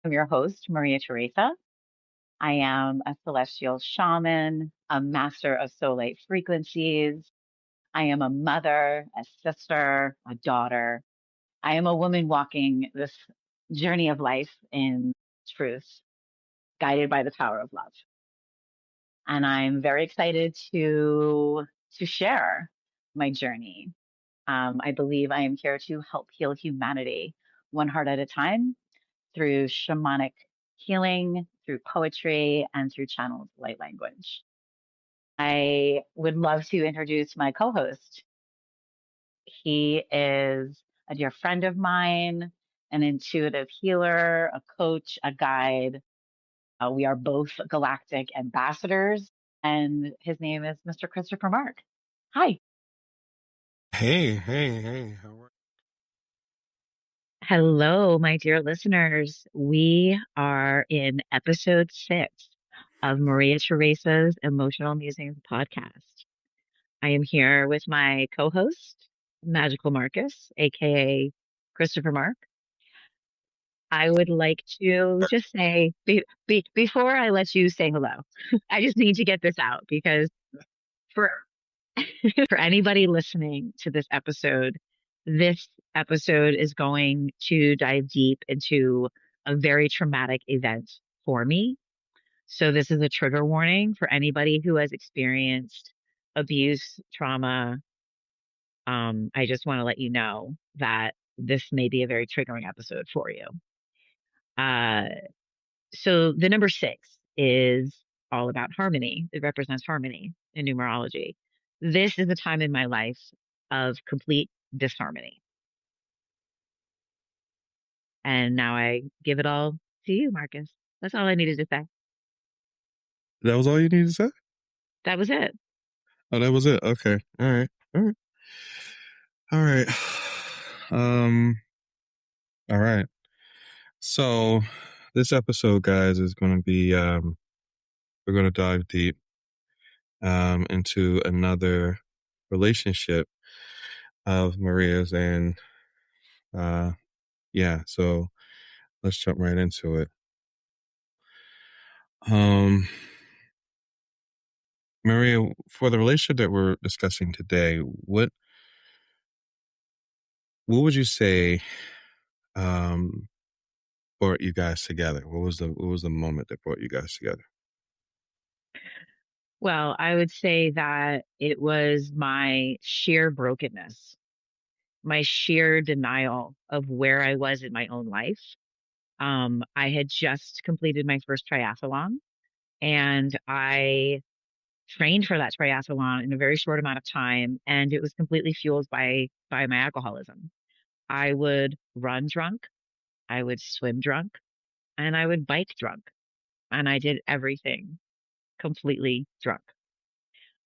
I'm your host, Maria Teresa. I am a celestial shaman, a master of soulite frequencies. I am a mother, a sister, a daughter. I am a woman walking this journey of life in truth, guided by the power of love. And I'm very excited to share my journey. I believe I am here to help heal humanity one heart at a time through shamanic healing, through poetry, and through channeled light language. I would love to introduce my co host. He is a dear friend of mine, an intuitive healer, a coach, a guide. We are both galactic ambassadors, and his name is Mr. Christopher Mark. Hi. Hey, how are Hello, my dear listeners. We are in episode 6 of Maria Teresa's Emotional Musings podcast. I am here with my co-host, Magical Marcus, aka Christopher Mark. I would like to just say before I let you say hello, I just need to get this out because for for anybody listening to this episode is going to dive deep into a very traumatic event for me. So this is a trigger warning for anybody who has experienced abuse, trauma. I just want to let you know that this may be a very triggering episode for you. Uh, so the number 6 is all about harmony. It represents harmony in numerology. This is a time in my life of complete disharmony. And now I give it all to you, Marcus. That's all I needed to say. That was all you needed to say? That was it. Oh, that was it. Okay. All right. All right. All right. Um, all right. So this episode, guys, is going to be we're going to dive deep into another relationship of Maria's, and uh yeah, so let's jump right into it. Maria, for the relationship that we're discussing today, what would you say um brought you guys together? What was the moment that brought you guys together? Well, I would say that it was my sheer brokenness, my sheer denial of where I was in my own life. I had just completed my first triathlon and I trained for that triathlon in a very short amount of time, and it was completely fueled by my alcoholism. I would run drunk, I would swim drunk, and I would bike drunk, and I did everything completely drunk.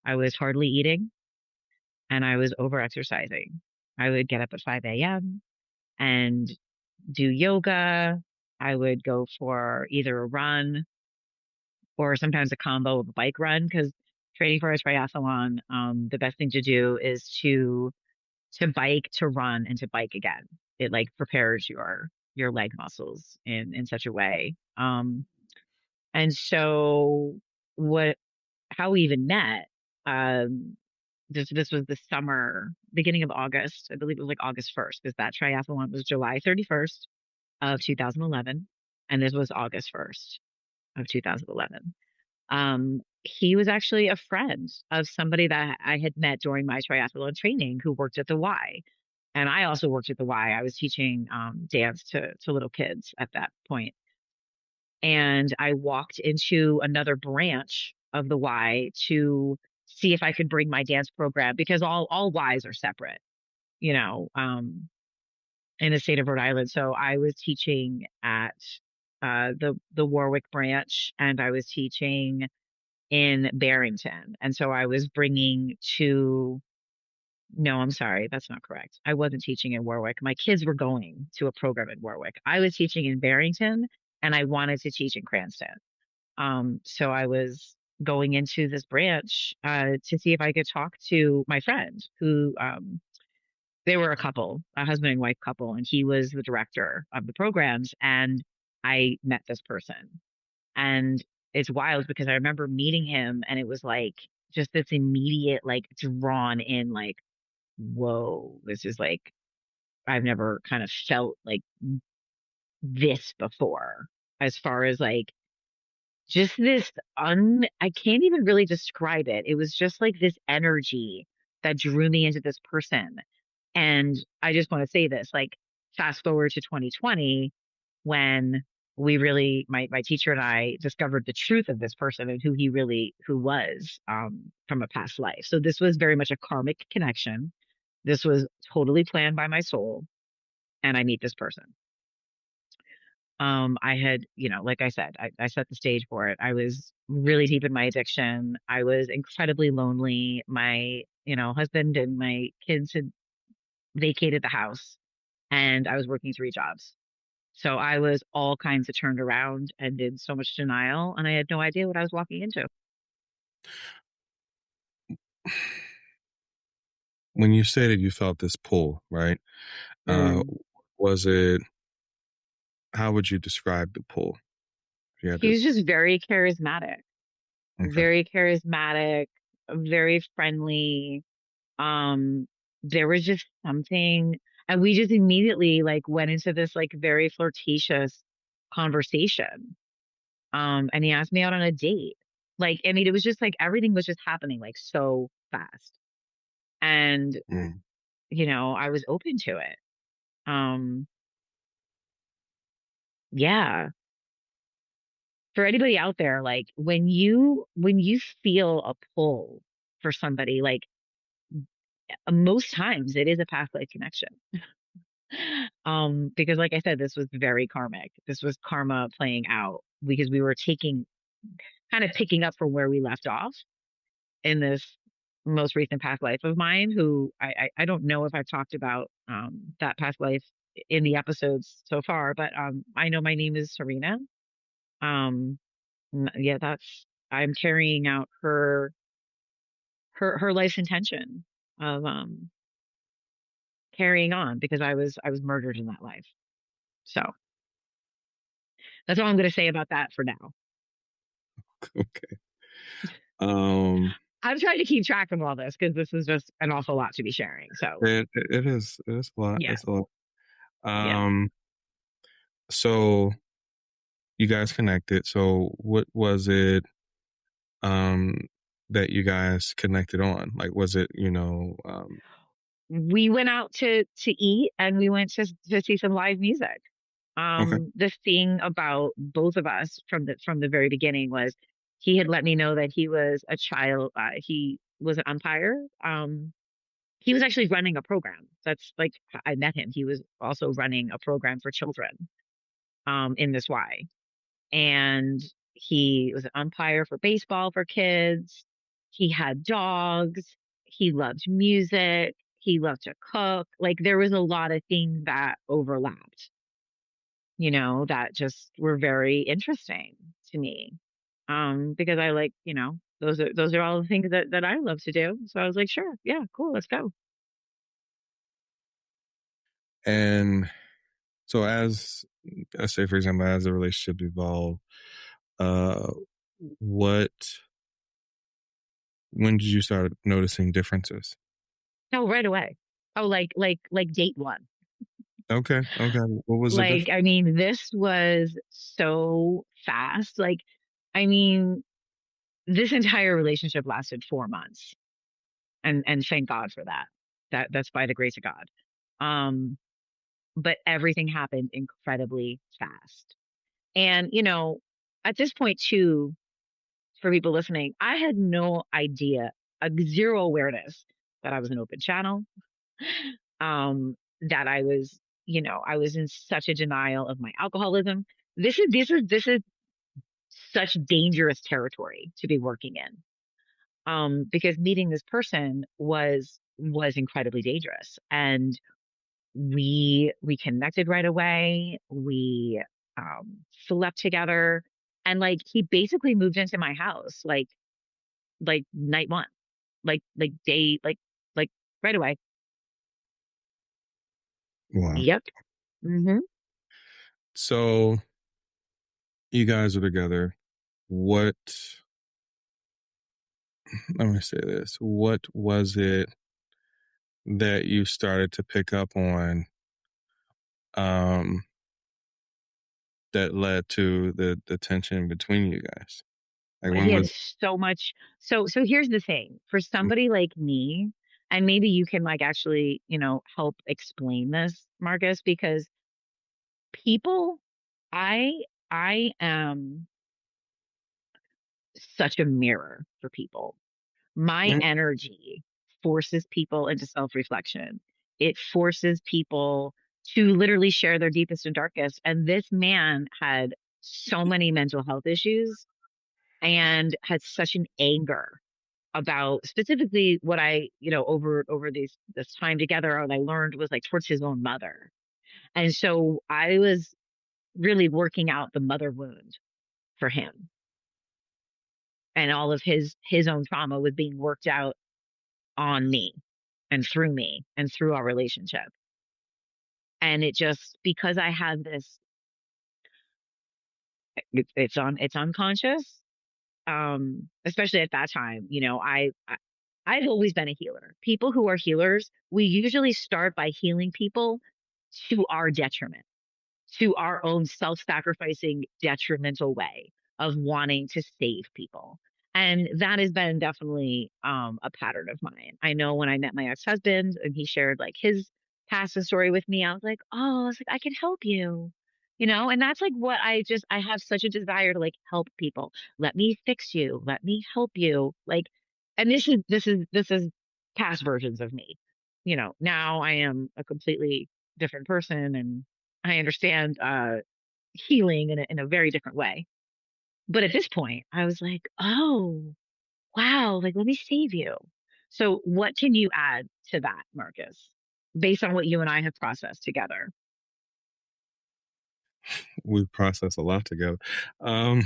I was hardly eating, and I was over exercising. I would get up at 5 a.m. and do yoga. I would go for either a run or sometimes a combo of a bike run because training for a triathlon, the best thing to do is to bike, to run, and to bike again. It like prepares your leg muscles in such a way. And so what how we even met, um, this was the summer, beginning of August. I believe it was like August 1st, because that triathlon was July 31st of 2011, and this was August 1st of 2011. He was actually a friend of somebody that I had met during my triathlon training who worked at the Y. And I also worked at the Y. I was teaching dance to little kids at that point. And I walked into another branch of the Y to see if I could bring my dance program because all Ys are separate, you know, in the state of Rhode Island. So I was teaching at the Warwick branch, and I was teaching in Barrington. And so I was bringing to, no, I'm sorry, that's not correct. I wasn't teaching in Warwick. My kids were going to a program in Warwick. I was teaching in Barrington, and I wanted to teach in Cranston. So I was going into this branch to see if I could talk to my friend who they were a couple, a husband and wife couple, and he was the director of the programs. And I met this person. And it's wild because I remember meeting him and it was like just this immediate, like drawn in, like, whoa, this is like, I've never kind of felt like this before, as far as like just this I can't even really describe it. It was just like this energy that drew me into this person. And I just want to say this, like, fast forward to 2020, when we really, my teacher and I discovered the truth of this person and who was, from a past life. So this was very much a karmic connection. This was totally planned by my soul, and I meet this person. I had, like I said, I set the stage for it. I was really deep in my addiction. I was incredibly lonely. My, husband and my kids had vacated the house, and I was working three jobs. So I was all kinds of turned around and in so much denial, and I had no idea what I was walking into. When you say that you felt this pull, right? Uh, Mm. was it, how would you describe the pull? If you had He to, was just okay. very charismatic, very friendly. Um, there was just something, and we just immediately like went into this like very flirtatious conversation. And he asked me out on a date. Like, I mean, it was just like everything was just happening like so fast. And, Mm. I was open to it. Um, yeah. For anybody out there, like when you feel a pull for somebody, like most times it is a past life connection. Because like I said, this was very karmic. This was karma playing out because we were taking kind of picking up from where we left off in this most recent past life of mine, who I don't know if I've talked about that past life in the episodes so far, but I know my name is Serena. Um yeah, that's I'm carrying out her life's intention of carrying on because I was murdered in that life. So that's all I'm going to say about that for now. Okay. Um, I'm trying to keep track of all this because this is just an awful lot to be sharing. So it is a lot. yeah, It's a lot. yeah. Um, so you guys connected. So what was it um that you guys connected on? Like, was it, We went out to eat and we went to see some live music. okay. The thing about both of us from the very beginning was he had let me know that he was a child. He was an umpire. He was actually running a program. That's like I met him. He was also running a program for children in this Y. And he was an umpire for baseball for kids. He had dogs. He loved music. He loved to cook. Like there was a lot of things that overlapped, that just were very interesting to me. Because I like, those are all the things that I love to do. So I was like, sure, yeah, cool, let's go. And so as, let's say, for example, as the relationship evolved, uh, what, when did you start noticing differences? Oh, right away. Oh, like date one. Okay. Okay. What was the Like, difference? I mean, this was so fast. Like, I mean, this entire relationship lasted 4 months, and thank God for that. That's by the grace of God. Um, but everything happened incredibly fast. And, at this point too, for people listening, I had no idea, a zero awareness that I was an open channel, that I was in such a denial of my alcoholism. This is such dangerous territory to be working in. Because meeting this person was incredibly dangerous. And we connected right away. We slept together, and like he basically moved into my house like night one, like day like right away. Wow. Yep. Hmm. So you guys are together, what, let me say this, what was it that you started to pick up on, um, that led to the tension between you guys? Like, He when had was so much. So here's the thing. For somebody like me, and maybe you can like actually, help explain this, Marcus, because people, I I am such a mirror for people. My mm, energy forces people into self-reflection. It forces people to literally share their deepest and darkest. And this man had so many mental health issues and had such an anger about specifically what I, over this time together, what I learned was like towards his own mother. And so I was really working out the mother wound for him. And all of his own trauma was being worked out on me and through our relationship. And it just because I had this, it's unconscious. Especially at that time, I've always been a healer. People who are healers, we usually start by healing people to our detriment, to our own self-sacrificing, detrimental way of wanting to save people. And that has been definitely a pattern of mine. I know when I met my ex-husband and he shared like his past story with me, I was like, oh, I was like, I can help you. And that's like what I have such a desire to like help people. Let me fix you. Let me help you. Like, and this is past versions of me. Now I am a completely different person and I understand healing in a very different way. But at this point, I was like, oh, wow, like let me save you. So what can you add to that, Marcus, based on what you and I have processed together? we processed a lot together. Um,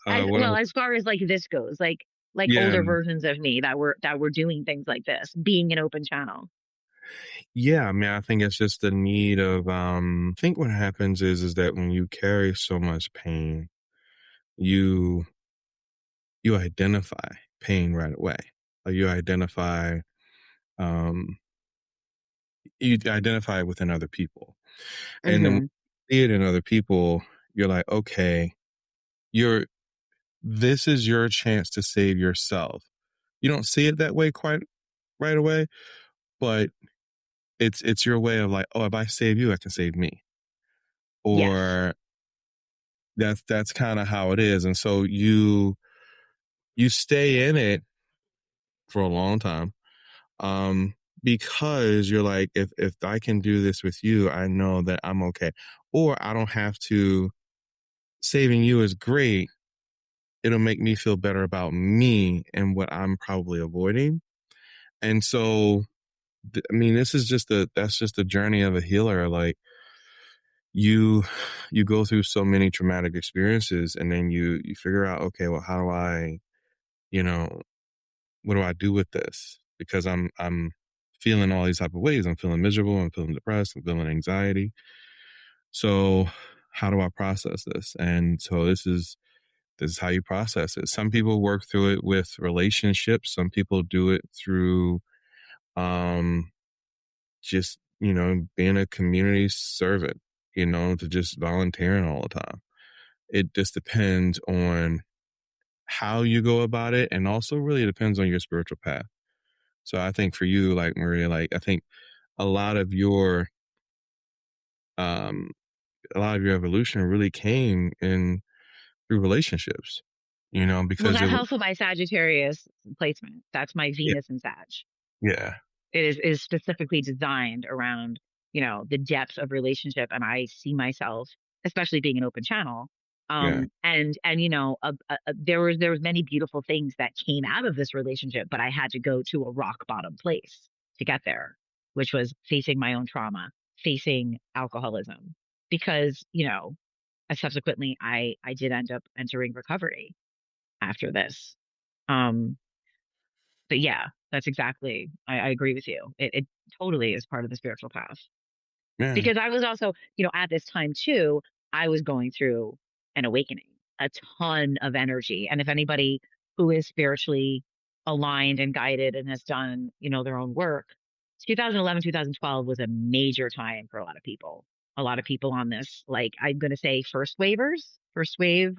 As what I, well, as far as like this goes, like yeah, older versions of me that were doing things like this, being an open channel. yeah, I mean, I think it's just the need of, I think what happens is that when you carry so much pain, you you identify pain right away. Like um, you identify within other people. And then when Hmm. you see it in other people, you're like, okay, you're this is your chance to save yourself. You don't see it that way quite right away, but it's your way of like, oh, if I save you, I can save me. Yes. Or that's kind of how it is. And so you stay in it for a long time. Um, because you're like, if I can do this with you, I know that I'm okay. Or I don't have to saving you is great. It'll make me feel better about me and what I'm probably avoiding. And so I mean, this is just that's just the journey of a healer. Like you you go through so many traumatic experiences and then you figure out, okay, well, how do I, you know, what do I do with this? Because I'm feeling all these type of ways. I'm feeling miserable, I'm feeling depressed, I'm feeling anxiety. So how do I process this? And so this is how you process it. Some people work through it with relationships, some people do it through um just, being a community servant, to just volunteering all the time. It just depends on how you go about it, and also really depends on your spiritual path. So I think for you, like Maria, like I think a lot of your um a lot of your evolution really came in through relationships, Well, because it that's was also my Sagittarius placement. That's my yeah, Venus and Sag. yeah, It is specifically designed around the depth of relationship, and I see myself, especially being an open channel, yeah, and there was many beautiful things that came out of this relationship, but I had to go to a rock bottom place to get there, which was facing my own trauma, facing alcoholism, because subsequently I did end up entering recovery after this. um but yeah, that's exactly. I agree with you. It totally is part of the spiritual path yeah, because I was also, at this time too, I was going through an awakening. a ton of energy. And if anybody who is spiritually aligned and guided and has done, their own work, 2011, 2012 was a major time for a lot of people. A lot of people on this, like I'm going to say first wave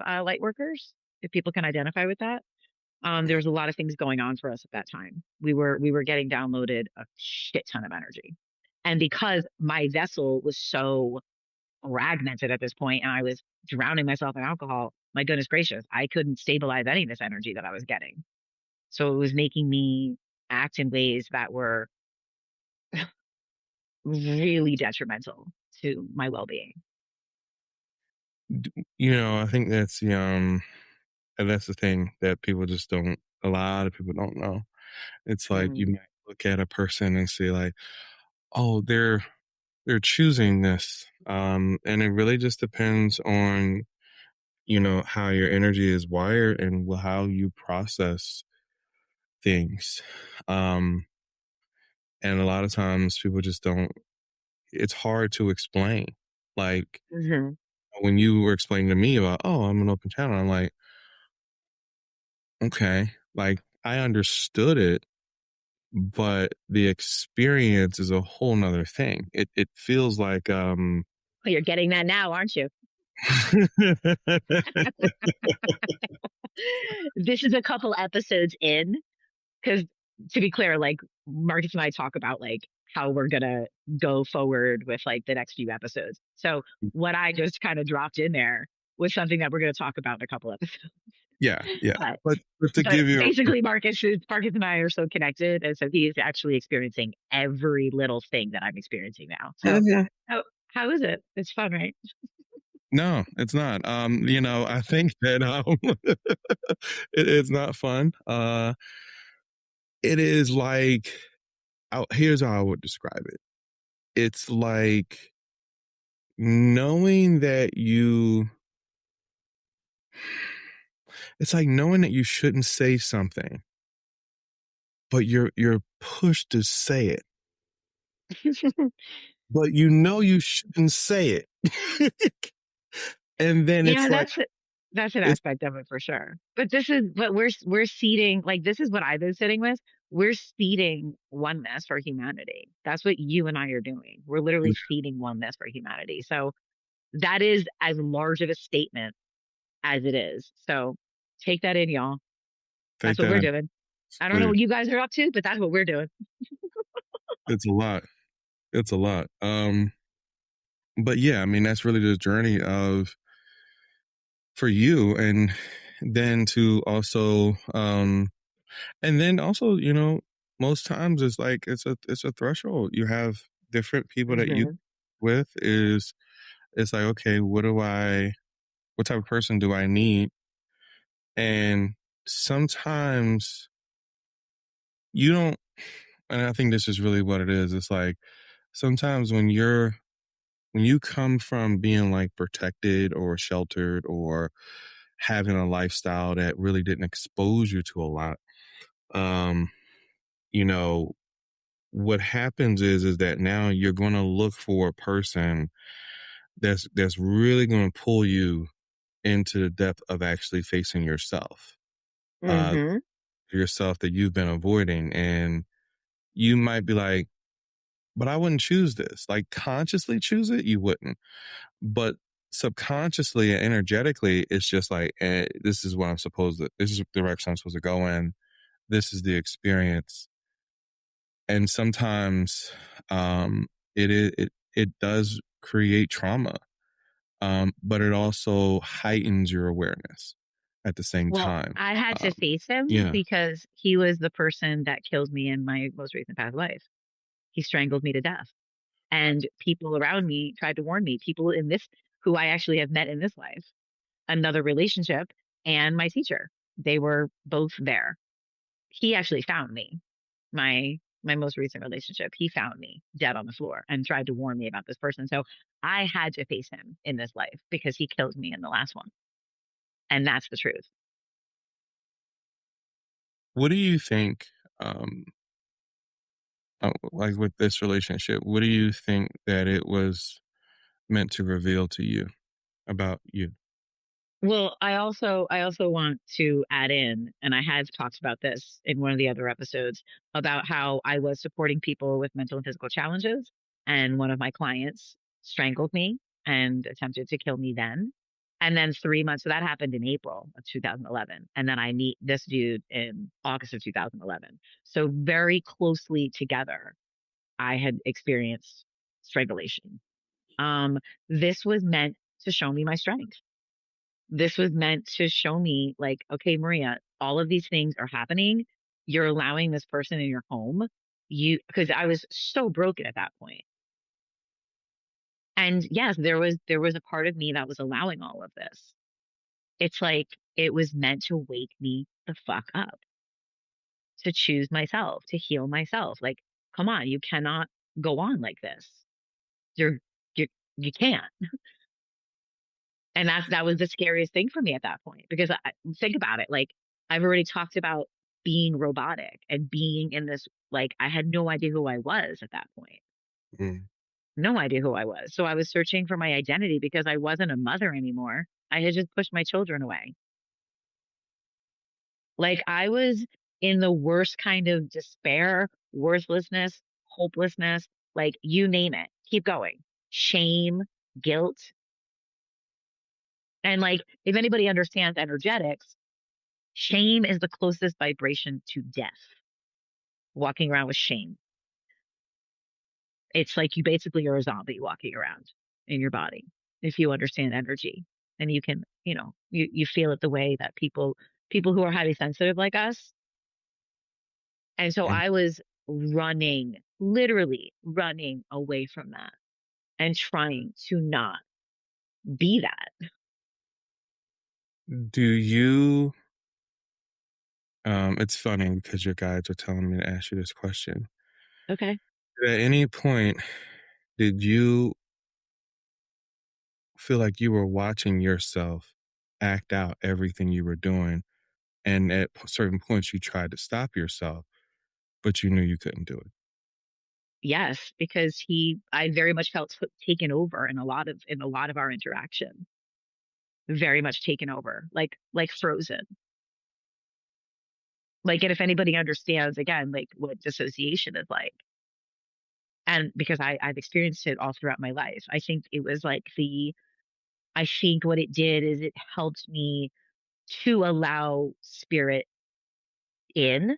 light workers, if people can identify with that. There was a lot of things going on for us at that time. We were getting downloaded a shit ton of energy. And because my vessel was so fragmented at this point and I was drowning myself in alcohol, my goodness gracious, I couldn't stabilize any of this energy that I was getting. So it was making me act in ways that were really detrimental to my well-being. I think and that's the thing that people just don't. A lot of people don't know. It's like you Mm, might look at a person and say like, oh, they're choosing this, and it really just depends on how your energy is wired and how you process things. Um, and a lot of times people just don't. It's hard to explain. Like hmm when you were explaining to me about, oh, I'm an open channel, I'm like, okay, like I understood it, but the experience is a whole nother thing. It feels like Well, you're getting that now, aren't you? This is a couple episodes in, because to be clear, like Marcus and I talk about like how we're gonna go forward with like the next few episodes. So what I just kind of dropped in there was something that we're gonna talk about in a couple episodes. yeah, yeah. But But to but give you basically Marcus and I are so connected, and so he is actually experiencing every little thing that I'm experiencing now. So Mhm. how is it? It's fun, right? No, it's not. I think that it's not fun. It is like here's how I would describe it. It's like knowing that you it's like knowing that you shouldn't say something, but you're pushed to say it. But you shouldn't say it. And then Yeah, it's like that's an it's aspect of it for sure. But we're seeding, like this is what I've been sitting with. We're seeding oneness for humanity. That's what you and I are doing. We're literally seeding oneness for humanity. So that is as large of a statement as it is. So take that in, y'all. take That's what that we're in, doing. I don't know please. what you guys are up to, but that's what we're doing. It's a lot. It's a lot. But yeah, I mean that's really the journey of for you, and then to also and then also, most times it's like it's a threshold. You have different people that you hmm with is it's like, okay, what type of person do I need? And sometimes you don't, and I think this is really what it is. It's like sometimes when you come from being like protected or sheltered or having a lifestyle that really didn't expose you to a lot, um, you know, what happens is that now you're going to look for a person that's really going to pull you into the depth of actually facing uh, hmm yourself that you've been avoiding, and you might be like, but I wouldn't choose this. Like consciously choose it, you wouldn't. But subconsciously and energetically, it's just like, this is what this is the direction I'm supposed to go in. This is the experience. And sometimes, it does create trauma. But it also heightens your awareness at the same Well, time. I had to Um, face him yeah, because he was the person that killed me in my most recent past life. He strangled me to death. And people around me tried to warn me, people in this who I actually have met in this life, another relationship, and my teacher. They were both there. He actually found me, my most recent relationship. He found me dead on the floor and tried to warn me about this person. So I had to face him in this life because he killed me in the last one. And that's the truth. what do you think? Um, like with this relationship, what do you think that it was meant to reveal to you about you? Well, I also want to add in, and I have talked about this in one of the other episodes about how I was supporting people with mental and physical challenges, and one of my clients strangled me and attempted to kill me then. And then 3 months, so that happened in April of 2011. And then I meet this dude in August of 2011. So very closely together, I had experienced strangulation. Um, this was meant to show me my strength. This was meant to show me, like, okay, Maria, all of these things are happening. You're allowing this person in your home. Because I was so broken at that point. And yes, there was a part of me that was allowing all of this. It's like it was meant to wake me the fuck up, to choose myself, to heal myself. Like, come on, you cannot go on like this. You're, you you can't. And that was the scariest thing for me at that point because think about it. Like, I've already talked about being robotic and being in this, like, I had no idea who I was at that point. Mm. No idea who I was. So I was searching for my identity because I wasn't a mother anymore. I had just pushed my children away. Like, I was in the worst kind of despair, worthlessness, hopelessness, like, you name it. Keep going. Shame, guilt. And like, if anybody understands energetics, shame is the closest vibration to death. Walking around with shame. It's like you basically are a zombie walking around in your body if you understand energy. And you can, you feel it the way that people who are highly sensitive like us. And so Mm. I was running, literally running away from that and trying to not be that. Do you, it's funny because your guides are telling me to ask you this question. Okay. At any point, did you feel like you were watching yourself act out everything you were doing? And at certain points, you tried to stop yourself, but you knew you couldn't do it. Yes, because I very much felt taken over in a lot of our interaction, very much taken over, like frozen. Like, and if anybody understands again, like what dissociation is like, and because I've experienced it all throughout my life, I think it was like I think what it did is it helped me to allow spirit in.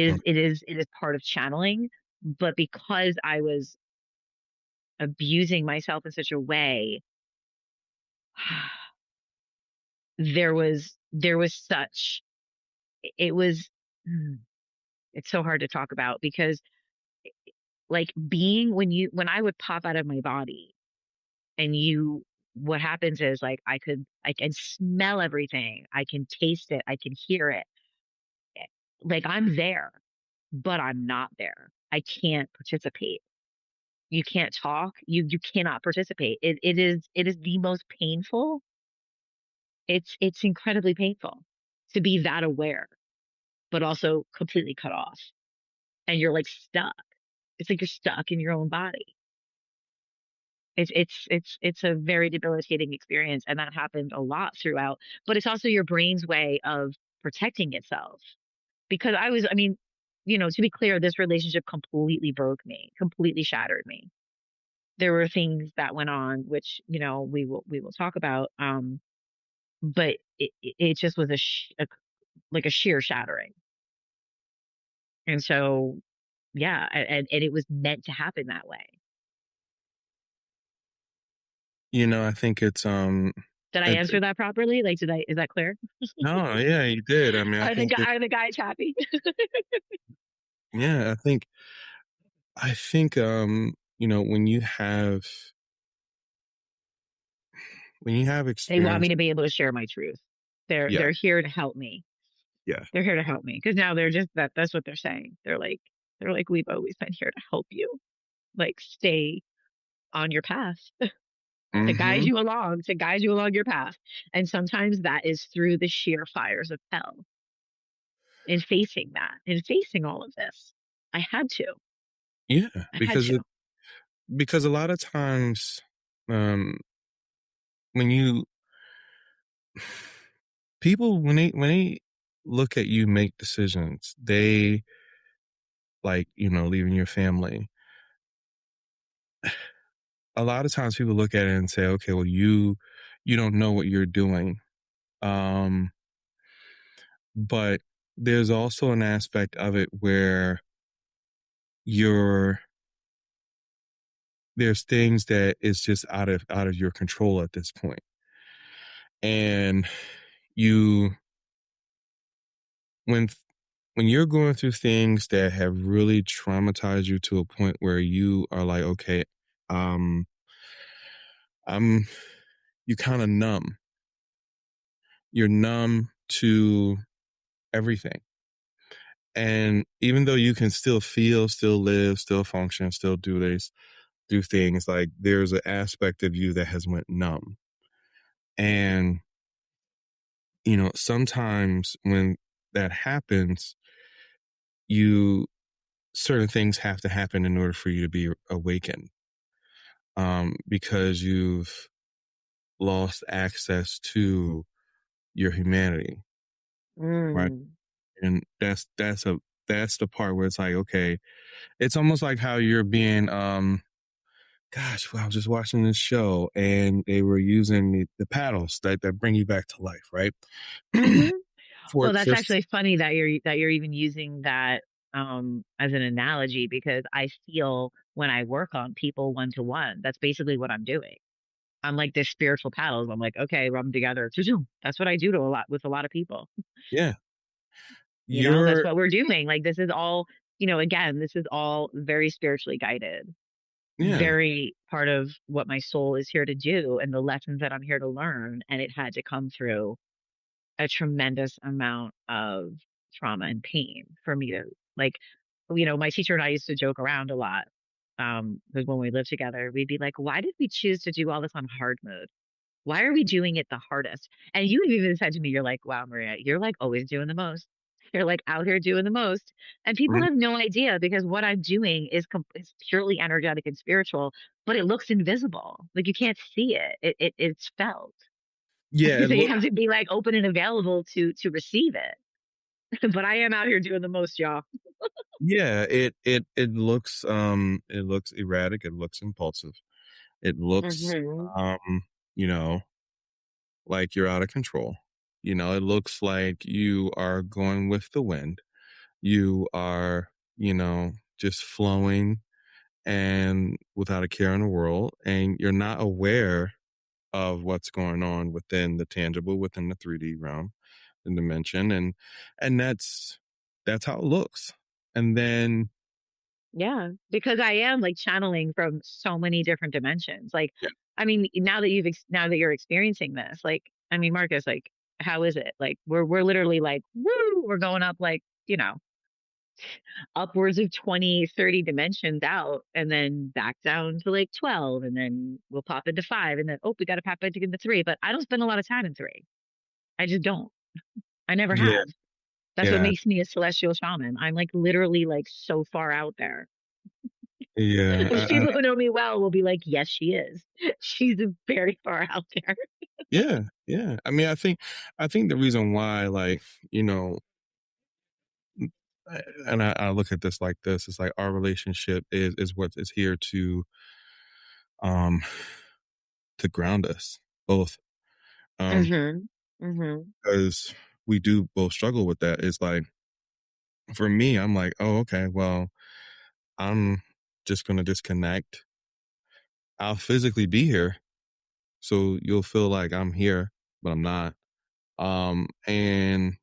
Mm. It is part of channeling, but because I was abusing myself in such a way, there was such it was hmm, it's so hard to talk about because like being when I would pop out of my body and what happens is like I can smell everything, I can taste it, I can hear it, like I'm there, but I'm not there. I can't participate. You can't talk, you cannot participate. It is the most painful. It's incredibly painful to be that aware but also completely cut off, and you're like stuck. It's like you're stuck in your own body. It's a very debilitating experience, and that happened a lot throughout. But it's also your brain's way of protecting itself. Because I mean, to be clear, this relationship completely broke me, completely shattered me. There were things that went on, which we will talk about. But it just was like a sheer shattering, and so yeah, and it was meant to happen that way. I think Did I it's, answer that properly? Like, is that clear? no, yeah, you did. I mean, I Are the think guy are the guys happy? yeah, I think, when you have They want me experience, to be able to share my truth. They're yeah, they're here to help me. yeah. They're here to help me because now they're just that's what they're saying. They're like we've always been here to help you. Like, stay on your path, Mm-hmm. to guide you along your path. And sometimes that is through the sheer fires of hell. And facing that and facing all of this. I had to. Yeah, I had because to. because a lot of times, um, when you people when they look at you make decisions, they like, leaving your family. A lot of times people look at it and say, okay, well, you don't know what you're doing. Um, but there's also an aspect of it where you're there's things that is just out of your control at this point. And you when when you're going through things that have really traumatized you to a point where you are like, okay, um, I'm you kind of numb. You're numb to everything. And even though you can still feel, still live, still function, still do things, like there's an aspect of you that has went numb. And, sometimes when that happens, you certain things have to happen in order for you to be awakened. Because you've lost access to your humanity, right? Mm. And that's the part where it's like, okay, it's almost like how you're being gosh, well, I was just watching this show and they were using the paddles that bring you back to life, right? Hmm. for Well, that's for actually funny that you're even using that as an analogy, because I feel when I work on people one to one, that's basically what I'm doing. I'm like this spiritual paddles. I'm like, okay, rub them together. Zoom. That's what I do to a lot with a lot of people. yeah, That's you're what we're doing. Like this is all, again, this is all very spiritually guided, yeah, very part of what my soul is here to do and the lessons that I'm here to learn. And it had to come through a tremendous amount of trauma and pain for me to like, my teacher and I used to joke around a lot. Because when we lived together, we'd be like, why did we choose to do all this on hard mode? Why are we doing it the hardest? And you even said to me, you're like, wow, Maria, you're like always doing the most. You're like out here doing the most. And people mhm, have no idea because what I'm doing is purely energetic and spiritual, but it looks invisible. Like you can't see it. It's felt. yeah, So you have to be like open and available to receive it. But I am out here doing the most, y'all. yeah, it looks erratic, it looks impulsive, it looks Hmm. um, you know, like you're out of control. It looks like you are going with the wind. You are, just flowing and without a care in the world, and you're not aware of what's going on within the tangible, within the 3D realm, the dimension, and that's how it looks. And then Yeah, because I am like channeling from so many different dimensions. Like, yeah, I mean, now that you're experiencing this, like, I mean, Marcus, like, how is it? Like, we're literally like, woo, we're going up like, upwards of 20, 30 dimensions out, and then back down to like 12, and then we'll pop into 5, and then oh, we got to pop back into 3. But I don't spend a lot of time in 3. I just don't. I never yeah, have. That's what yeah, makes me a celestial shaman. I'm like literally like so far out there. yeah, Which people who know me well will be like, yes, she is. She's very far out there. yeah, yeah. I mean, I think the reason why, like, you know, and I look at this like this, it's like our relationship is what is here um to ground us both. Um, Mm-hmm. Mm-hmm. because we do both struggle with that. It's like for me, I'm like, oh, okay, well, I'm just gonna disconnect. I'll physically be here, so you'll feel like I'm here, but I'm not. And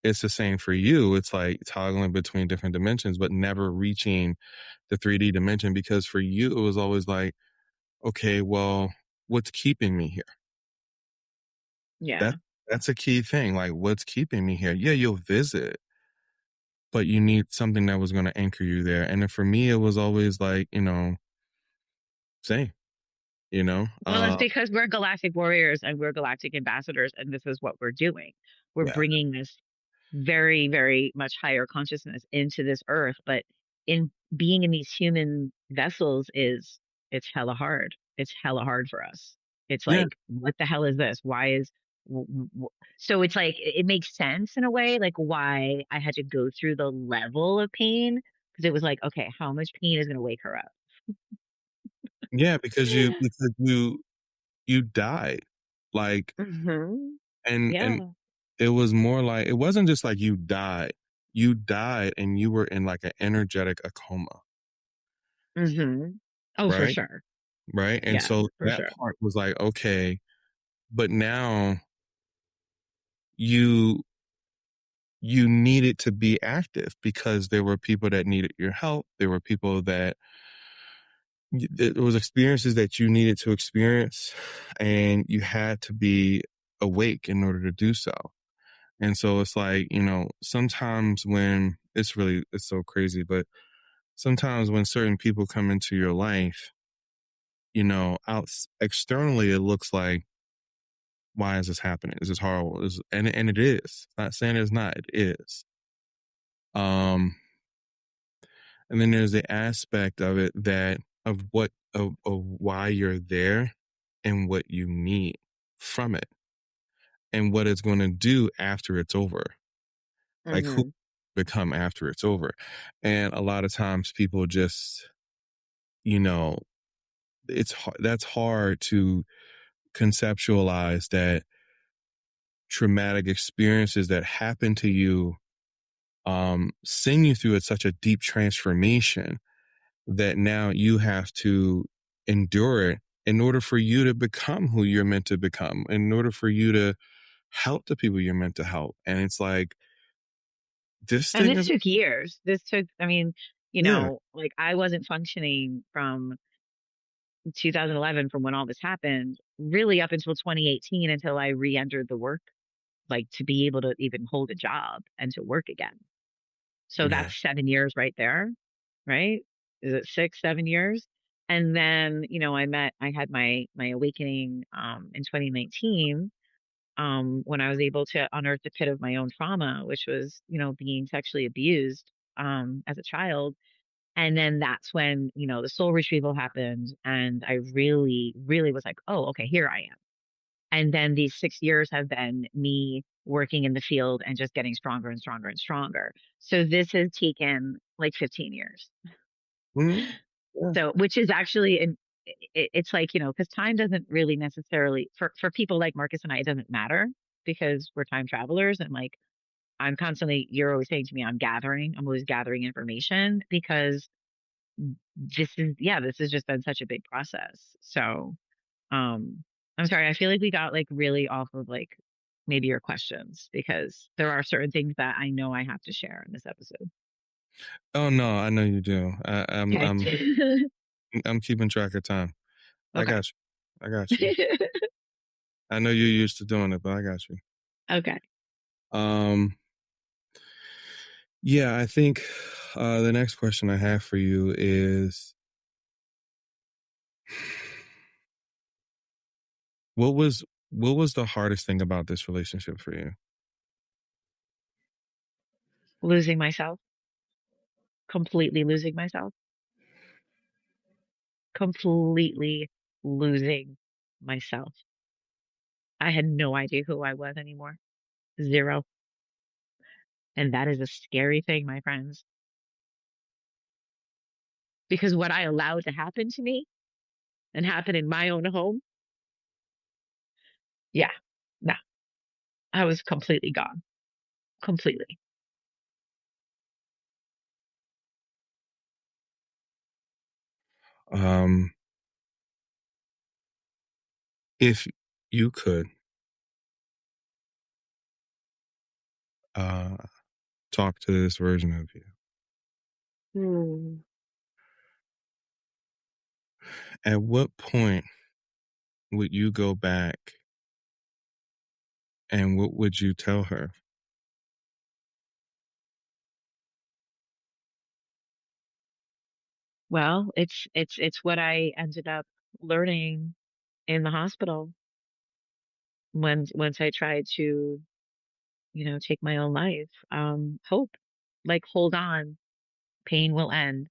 it's the same for you. It's like toggling between different dimensions, but never reaching the 3D dimension because for you, it was always like, okay, well, what's keeping me here? That Yeah. that's a key thing. Like, what's keeping me here? Yeah, you'll visit, but you need something that was going to anchor you there. And then for me, it was always like, same, you know, Well, it's because we're galactic warriors and we're galactic ambassadors, and this is what we're doing. We're yeah, bringing this very, very much higher consciousness into this earth. But in being in these human vessels it's hella hard. It's hella hard for us. It's yeah, like, what the hell is this? So it's like it makes sense in a way, like why I had to go through the level of pain because it was like, okay, how much pain is going to wake her up? Yeah, because you died. Like, Hmm. and Yeah. it was more like it wasn't just like you died. You died and you were in like an energetic a coma, Hmm. Oh, for right? sure. Right? And Yeah, so for that sure. part was like, okay, but now you you needed to be active because there were people that needed your help. There were people that there was experiences that you needed to experience, and you had to be awake in order to do so. And so it's like, sometimes when it's so crazy, but sometimes when certain people come into your life, out externally, it looks like, why is this happening? Is this horrible? And it is. Not saying it's not, it is. Um, and then there's the aspect of it that of why you're there and what you need from it and what it's going to do after it's over. Like who Hmm. become after it's over. And a lot of times people just, you know, that's hard to conceptualize that traumatic experiences that happen to you send you through such a deep transformation that now you have to endure it in order for you to become who you're meant to become, in order for you to help the people you're meant to help. And it's like, this And thing this is, took years. This took, I mean, yeah, like I wasn't functioning from 2011 from when all this happened, really up until 2018 until I re-entered the work, like to be able to even hold a job and to work again. So yeah. that's 7 years right there, right? Is it 6, 7 years? And then, I had my awakening in 2019 when I was able to unearth the pit of my own trauma, which was, being sexually abused as a child. And then that's when, the soul retrieval happened. And I really, really was like, oh, okay, here I am. And then these 6 years have been me working in the field and just getting stronger and stronger and stronger. So this has taken like 15 years. Mhm. Yeah. So, which is actually, it's like, because time doesn't really necessarily, for people like Marcus and I, it doesn't matter because we're time travelers. And like, you're always saying to me, I'm always gathering information because this has just been such a big process. So, um, I'm sorry. I feel like we got like really off of like maybe your questions because there are certain things that I know I have to share in this episode. Oh no, I know you do. Okay. I'm keeping track of time. I Okay. got you. I got you. I know you're used to doing it, but I got you. Okay. Um, yeah, I think the next question I have for you is, what was what was the hardest thing about this relationship for you? Losing myself, completely losing myself, completely losing myself. I had no idea who I was anymore. Zero. And that is a scary thing, my friends, because what I allowed to happen to me and happen in my own home, yeah, no, I was completely gone, completely. Um, if you could uh talk to this version of you, Hmm. at what point would you go back and what would you tell her? Well, it's what I ended up learning in the hospital when once I tried to, take my own life. Hope, like hold on, pain will end,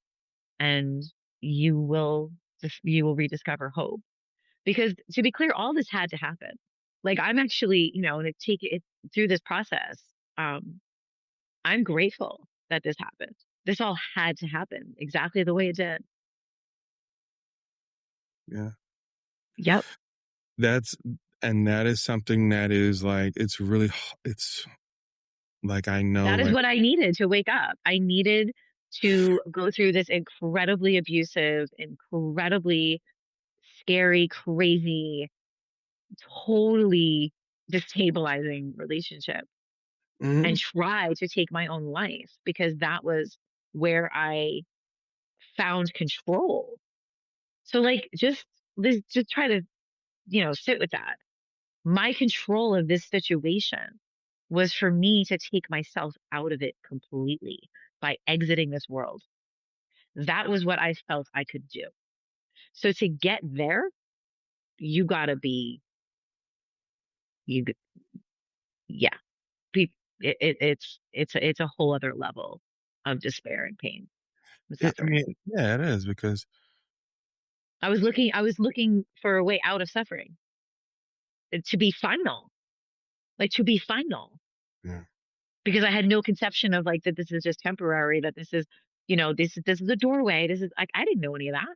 and you will you will rediscover hope. Because to be clear, all this had to happen. Like I'm actually, to take it through this process. Um, I'm grateful that this happened. This all had to happen exactly the way it did. Yeah. Yep. That's and that is something that is like it's like I know That is like what I needed to wake up. I needed to go through this incredibly abusive, incredibly scary, crazy, totally destabilizing relationship and mhm, try to take my own life because that was where I found control. So like just try to, sit with that. My control of this situation was for me to take myself out of it completely by exiting this world. That was what I felt I could do. So to get there, you gotta be you yeah, be it's a whole other level of despair and pain and I suffering. mean, yeah, it is because I was looking for a way out of suffering, to be final, like to be final, yeah, because I had no conception of like that this is just temporary, that this is, this is a doorway. This is like I didn't know any of that.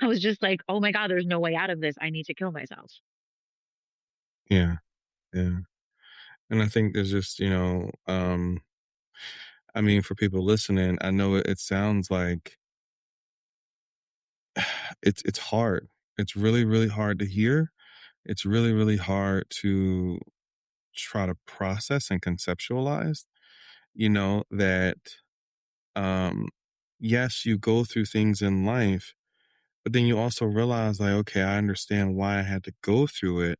I was just like, oh my God, there's no way out of this. I need to kill myself. yeah, yeah. And I think there's just, I mean, for people listening, I know it sounds like it's hard. It's really, really hard to hear. It's really, really hard to try to process and conceptualize, that um yes, you go through things in life, but then you also realize like, okay, I understand why I had to go through it.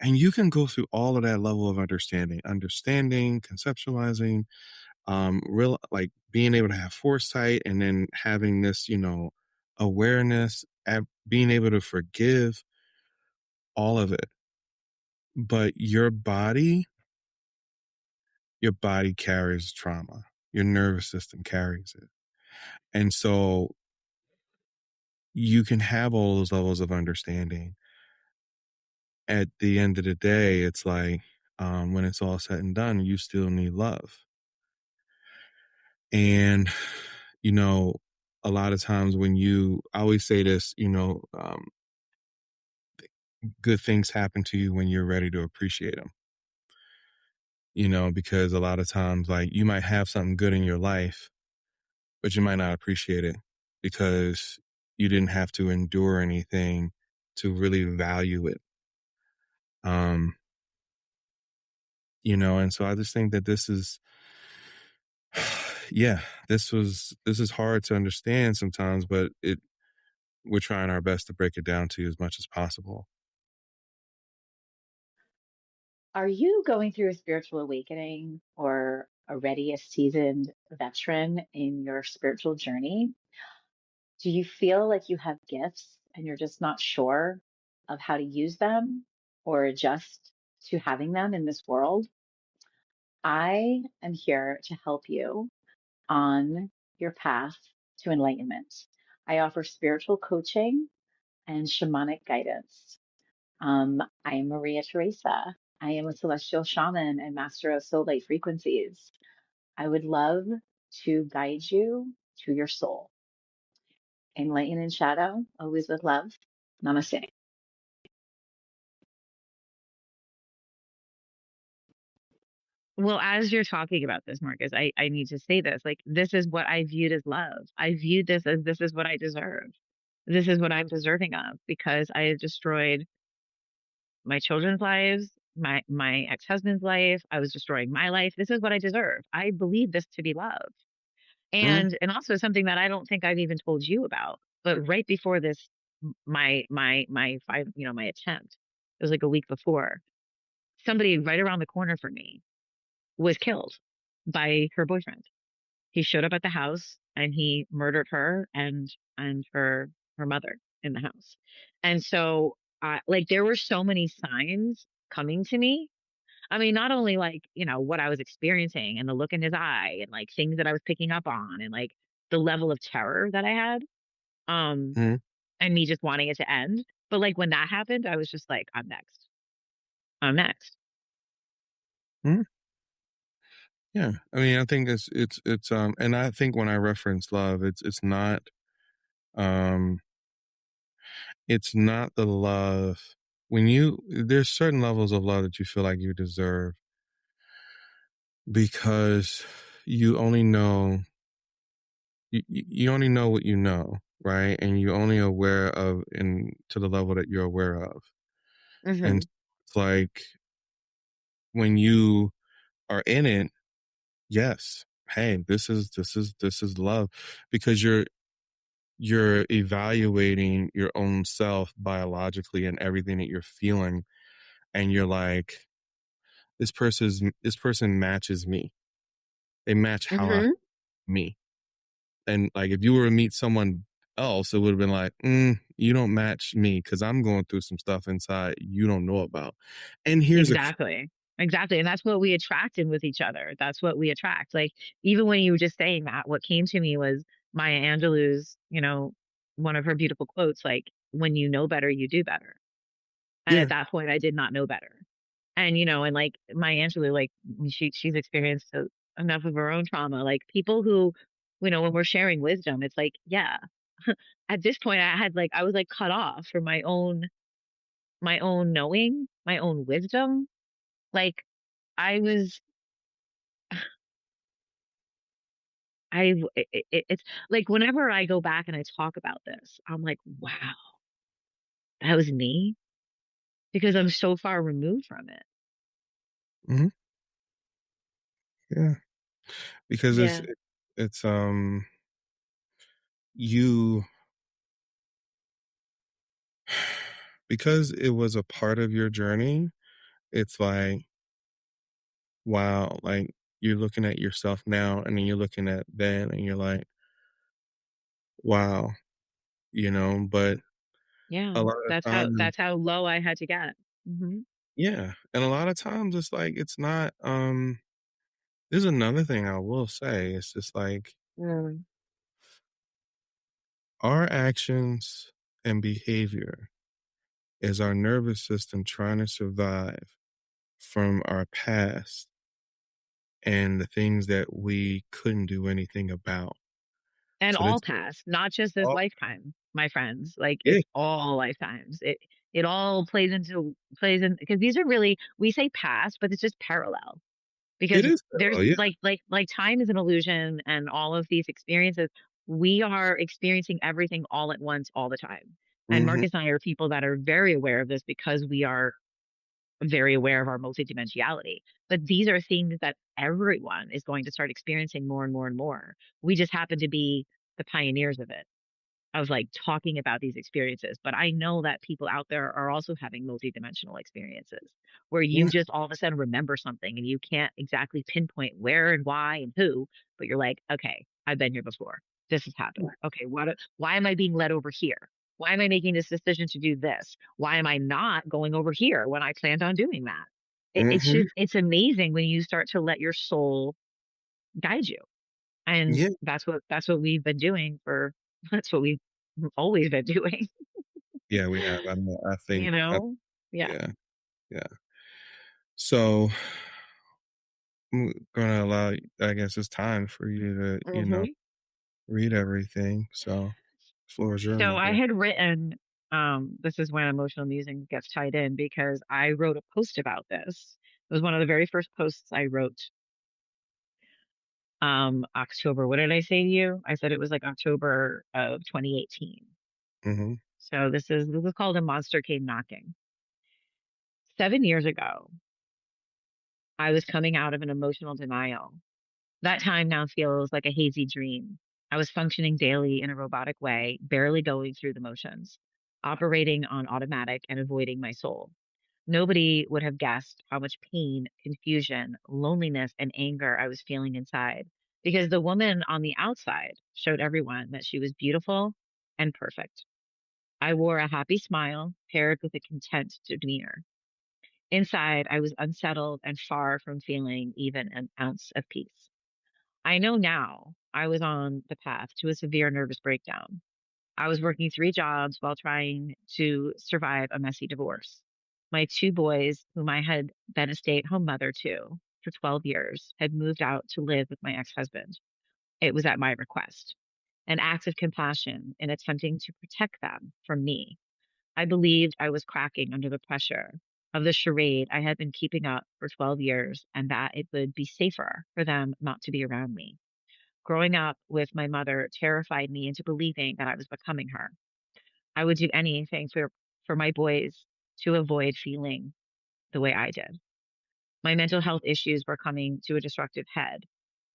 And you can go through all of that level of understanding, conceptualizing, real like being able to have foresight and then having this, awareness, being able to forgive all of it. But your body carries trauma. Your nervous system carries it. And so you can have all those levels of understanding. At the end of the day, it's like, when it's all said and done, you still need love. And, you know, a lot of times I always say this, good things happen to you when you're ready to appreciate them, because a lot of times, like, you might have something good in your life, but you might not appreciate it because you didn't have to endure anything to really value it. Um, and so I just think that this is, yeah, this is hard to understand sometimes, but we're trying our best to break it down to you as much as possible. Are you going through a spiritual awakening or already a seasoned veteran in your spiritual journey? Do you feel like you have gifts and you're just not sure of how to use them or adjust to having them in this world? I am here to help you on your path to enlightenment. I offer spiritual coaching and shamanic guidance. I am Maria Teresa. I am a celestial shaman and master of soul light frequencies. I would love to guide you to your soul. Enlighten in shadow, always with love. Namaste. Well, as you're talking about this, Marcus, I need to say this. Like, this is what I viewed as love. I viewed this as this is what I deserve. This is what I'm deserving of because I have destroyed my children's lives, my ex-husband's life. I was destroying my life. This is what I deserve. I believe this to be love. Mhm, And also something that I don't think I've even told you about. But right before this, my attempt, it was like a week before, somebody right around the corner from me was killed by her boyfriend. He showed up at the house and he murdered her and her mother in the house. And so like there were so many signs coming to me. I mean, not only like, what I was experiencing and the look in his eye and like things that I was picking up on and like the level of terror that I had, um, mhm. and me just wanting it to end. But like when that happened, I was just like, I'm next. next. Mhm. Yeah. I mean, I think it's and I think when I reference love, um it's not the love when there's certain levels of love that you feel like you deserve because you only know you only know what you know, right? And you only aware of in to the level that you're aware of. And Hmm. it's like when you are in it, yes, hey, this is love because you're evaluating your own self biologically and everything that you're feeling, and you're like, this person matches me. They match how I Hmm. me. And like if you were to meet someone else, it would have been like, you don't match me because I'm going through some stuff inside you don't know about. And here's a Exactly. Exactly. And that's what we attract in with each other. That's what we attract. Like, even when you were just saying that, what came to me was Maya Angelou's, one of her beautiful quotes, like, when you know better, you do better. And at yeah, that point, I did not know better. And, and like Maya Angelou, like, she's experienced enough of her own trauma. Like, people who, when we're sharing wisdom, it's like, yeah, at this point, I was like cut off from my own knowing, my own wisdom. Like, I was, it's like whenever I go back and I talk about this, I'm like, wow, that was me because I'm so far removed from it. hmm yeah, because Yeah. it's you because it was a part of your journey. It's like, wow, like you're looking at yourself now, and then you're looking at then, and you're like, wow, but Yeah. a lot of times, That's how low I had to get. Hmm. yeah, and a lot of times it's like it's not. There's another thing I will say. It's just like Mm. our actions and behavior is our nervous system trying to survive from our past and the things that we couldn't do anything about. And So all this past, not just this all lifetime, my friends. Like, yeah, it's all lifetimes. It all plays in because these are really, we say past, but it's just parallel it because is. there's Oh yeah. like time is an illusion, and all of these experiences, we are experiencing everything all at once all the time. And Mm-hmm. Marcus and I are people that are very aware of this because we are very aware of our multidimensionality. But these are things that everyone is going to start experiencing more and more and more. We just happen to be the pioneers of it, of like talking about these experiences. But I know that people out there are also having multidimensional experiences where you Yeah. just all of a sudden remember something and you can't exactly pinpoint where and why and who, but you're like, okay, I've been here before. This has happened. Okay, why am I being led over here? Why am I making this decision to do this? Why am I not going over here when I planned on doing that? It's Mm-hmm. just, it's amazing when you start to let your soul guide you. And Yeah. that's what we've been doing for, that's what we've always been doing. Yeah. We have. I you think. know? Yeah. Yeah. Yeah. So I'm gonna allow. I guess it's time for you to, Hmm. read everything. So, floor is yours, So my I dear. had written, this is when emotional musings gets tied in because I wrote a post about this. It was one of the very first posts I wrote. October. What did I say to you? I said it was like October of 2018. Mm-hmm. So this is called A Monster Came Knocking. 7 years ago, I was coming out of an emotional denial. That time now feels like a hazy dream. I was functioning daily in a robotic way, barely going through the motions, operating on automatic and avoiding my soul. Nobody would have guessed how much pain, confusion, loneliness, and anger I was feeling inside because the woman on the outside showed everyone that she was beautiful and perfect. I wore a happy smile paired with a content demeanor. Inside, I was unsettled and far from feeling even an ounce of peace. I know now I was on the path to a severe nervous breakdown. I was working three jobs while trying to survive a messy divorce. My two boys, whom I had been a stay-at-home mother to for 12 years, had moved out to live with my ex-husband. It was at my request, an act of compassion in attempting to protect them from me. I believed I was cracking under the pressure of the charade I had been keeping up for 12 years and that it would be safer for them not to be around me. Growing up with my mother terrified me into believing that I was becoming her. I would do anything for my boys to avoid feeling the way I did. My mental health issues were coming to a destructive head.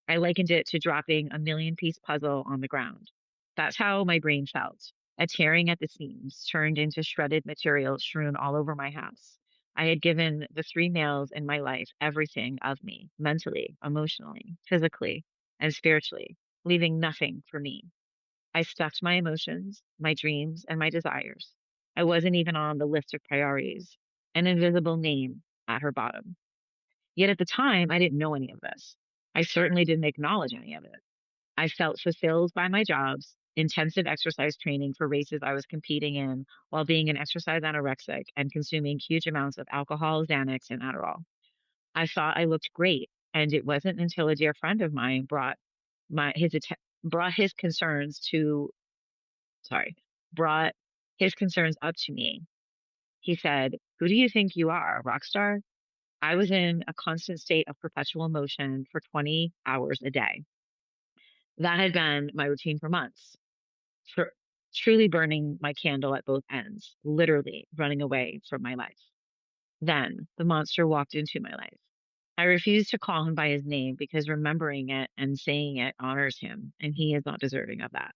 I likened it to dropping a million-piece puzzle on the ground. That's how my brain felt. A tearing at the seams turned into shredded material strewn all over my house. I had given the three males in my life everything of me, mentally, emotionally, physically, and spiritually, leaving nothing for me. I stuffed my emotions, my dreams, and my desires. I wasn't even on the list of priorities, an invisible name at her bottom. Yet at the time, I didn't know any of this. I certainly didn't acknowledge any of it. I felt fulfilled by my jobs, intensive exercise training for races I was competing in while being an exercise anorexic and consuming huge amounts of alcohol, Xanax, and Adderall. I thought I looked great, and it wasn't until a dear friend of mine brought his concerns to sorry brought his concerns up to me. He said, "Who do you think you are, a rock star?" I was in a constant state of perpetual motion for 20 hours a day. That had been my routine for months, for truly burning my candle at both ends, literally running away from my life. Then the monster walked into my life. I refused to call him by his name because remembering it and saying it honors him, and he is not deserving of that.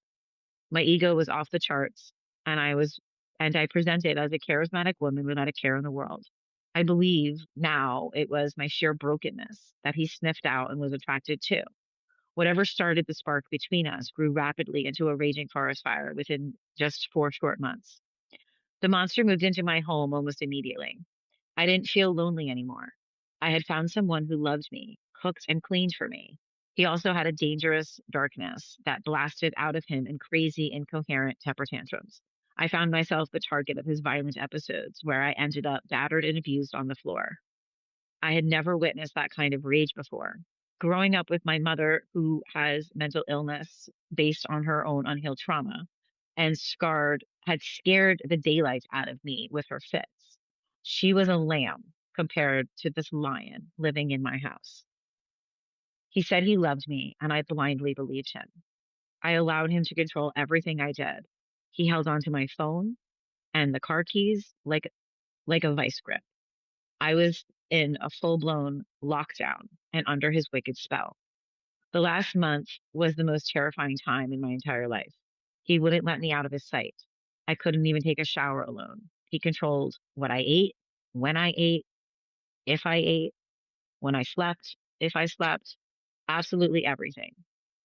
My ego was off the charts, and I presented as a charismatic woman without a care in the world. I believe now it was my sheer brokenness that he sniffed out and was attracted to. Whatever started the spark between us grew rapidly into a raging forest fire within just 4 short months. The monster moved into my home almost immediately. I didn't feel lonely anymore. I had found someone who loved me, cooked and cleaned for me. He also had a dangerous darkness that blasted out of him in crazy, incoherent temper tantrums. I found myself the target of his violent episodes, where I ended up battered and abused on the floor. I had never witnessed that kind of rage before. Growing up with my mother, who has mental illness based on her own unhealed trauma, and had scared the daylight out of me with her fits. She was a lamb compared to this lion living in my house. He said he loved me, and I blindly believed him. I allowed him to control everything I did. He held onto my phone and the car keys like a vice grip. I was in a full-blown lockdown and under his wicked spell. The last month was the most terrifying time in my entire life. He wouldn't let me out of his sight. I couldn't even take a shower alone. He controlled what I ate, when I ate, if I ate, when I slept, if I slept, absolutely everything.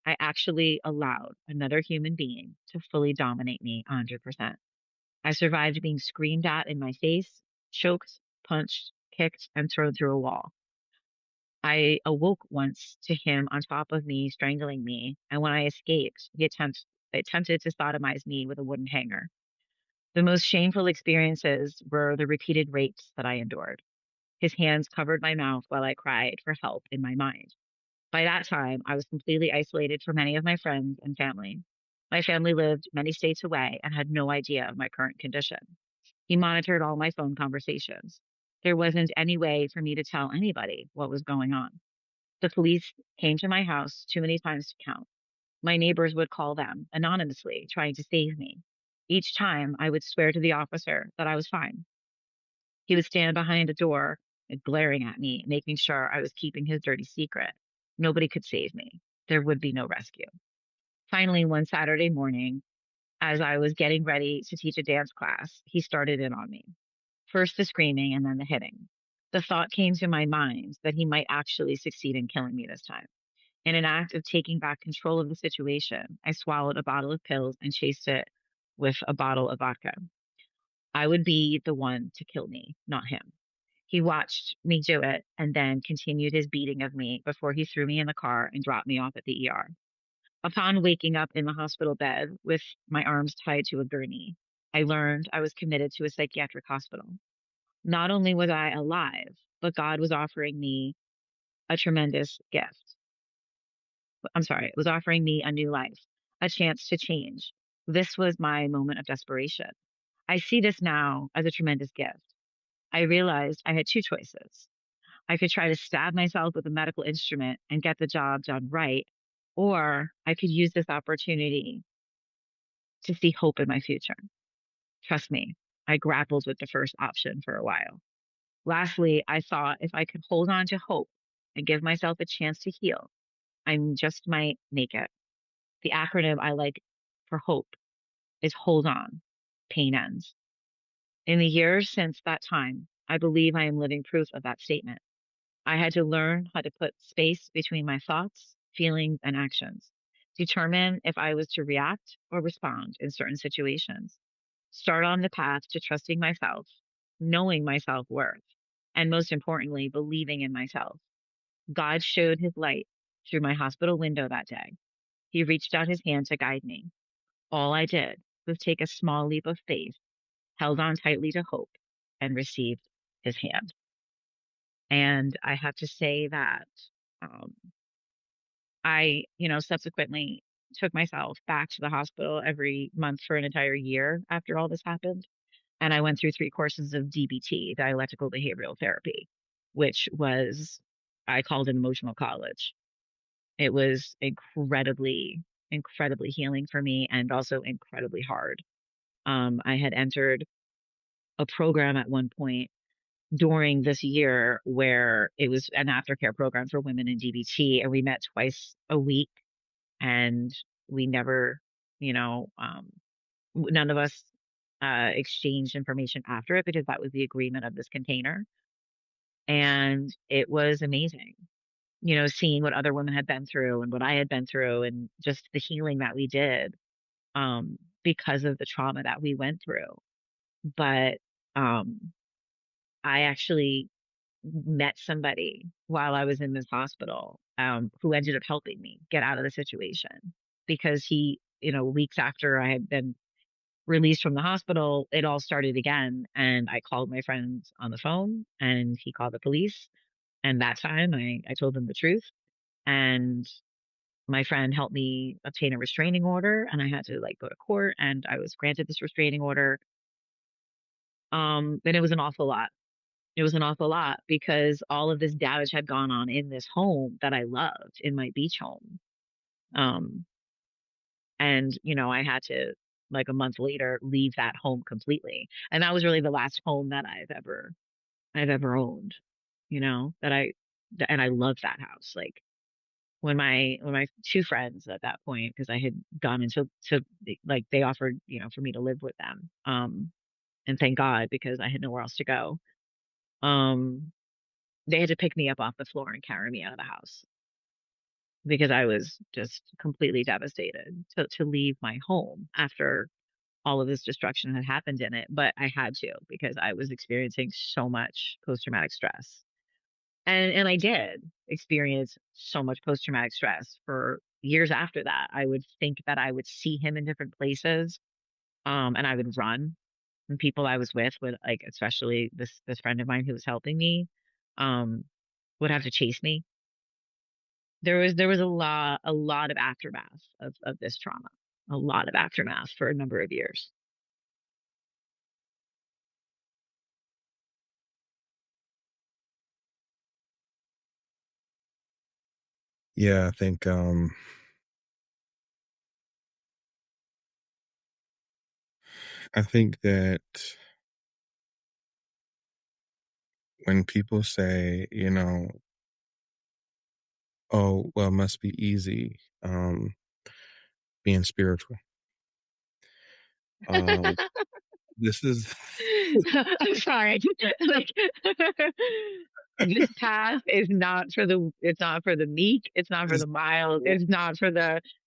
I actually allowed another human being to fully dominate me 100%. I survived being screamed at in my face, choked, punched, kicked, and thrown through a wall. I awoke once to him on top of me, strangling me, and when I escaped, attempted to sodomize me with a wooden hanger. The most shameful experiences were the repeated rapes that I endured. His hands covered my mouth while I cried for help in my mind. By that time, I was completely isolated from many of my friends and family. My family lived many states away and had no idea of my current condition. He monitored all my phone conversations. There wasn't any way for me to tell anybody what was going on. The police came to my house too many times to count. My neighbors would call them anonymously, trying to save me. Each time, I would swear to the officer that I was fine. He would stand behind a door, glaring at me, making sure I was keeping his dirty secret. Nobody could save me. There would be no rescue. Finally, one Saturday morning, as I was getting ready to teach a dance class, he started in on me. First the screaming and then the hitting. The thought came to my mind that he might actually succeed in killing me this time. In an act of taking back control of the situation, I swallowed a bottle of pills and chased it with a bottle of vodka. I would be the one to kill me, not him. He watched me do it and then continued his beating of me before he threw me in the car and dropped me off at the ER. Upon waking up in the hospital bed with my arms tied to a gurney, I learned I was committed to a psychiatric hospital. Not only was I alive, but God was offering me a tremendous gift. I'm sorry, it was offering me a new life, a chance to change. This was my moment of desperation. I see this now as a tremendous gift. I realized I had two choices. I could try to stab myself with a medical instrument and get the job done right, or I could use this opportunity to see hope in my future. Trust me, I grappled with the first option for a while. Lastly, I thought if I could hold on to hope and give myself a chance to heal, I just might make it. The acronym I like for hope is hold on, pain ends. In the years since that time, I believe I am living proof of that statement. I had to learn how to put space between my thoughts, feelings, and actions, determine if I was to react or respond in certain situations, start on the path to trusting myself, knowing my self worth, and most importantly, believing in myself. God showed his light through my hospital window that day. He reached out his hand to guide me. All I did was take a small leap of faith, held on tightly to hope, and received his hand. And I have to say that um, subsequently took myself back to the hospital every month for an entire year after all this happened. And I went through 3 courses of DBT, dialectical behavioral therapy, which was, I called it emotional college. It was incredibly healing for me and also incredibly hard. I had entered a program at one point during this year where it was an aftercare program for women in DBT, and we met twice a week, and we never, you know, none of us exchanged information after it because that was the agreement of this container. And it was amazing, seeing what other women had been through and what I had been through and just the healing that we did because of the trauma that we went through. But um, I actually met somebody while I was in this hospital who ended up helping me get out of the situation because he, weeks after I had been released from the hospital, it all started again. And I called my friend on the phone and he called the police. And that time I told them the truth. And my friend helped me obtain a restraining order and I had to like go to court and I was granted this restraining order. And it was an awful lot. It was an awful lot because all of this damage had gone on in this home that I loved in my beach home. Um, and I had to like a month later leave that home completely. And that was really the last home that I've ever owned, that and I loved that house. Like when my two friends at that point, because I had gone into like they offered, for me to live with them. And thank God because I had nowhere else to go. Um, they had to pick me up off the floor and carry me out of the house because I was just completely devastated to leave my home after all of this destruction had happened in it. But I had to because I was experiencing so much post traumatic stress. And I did experience so much post traumatic stress for years after that. I would think that I would see him in different places, and I would run. And people I was with would like, especially this friend of mine who was helping me, um, would have to chase me. There was a lot of aftermath of this trauma, a lot of aftermath for a number of years. Yeah, I think that when people say, oh, well, it must be easy, being spiritual. This is I'm sorry. Like this path is not for it's not for the meek, it's not for this the mild, it's not for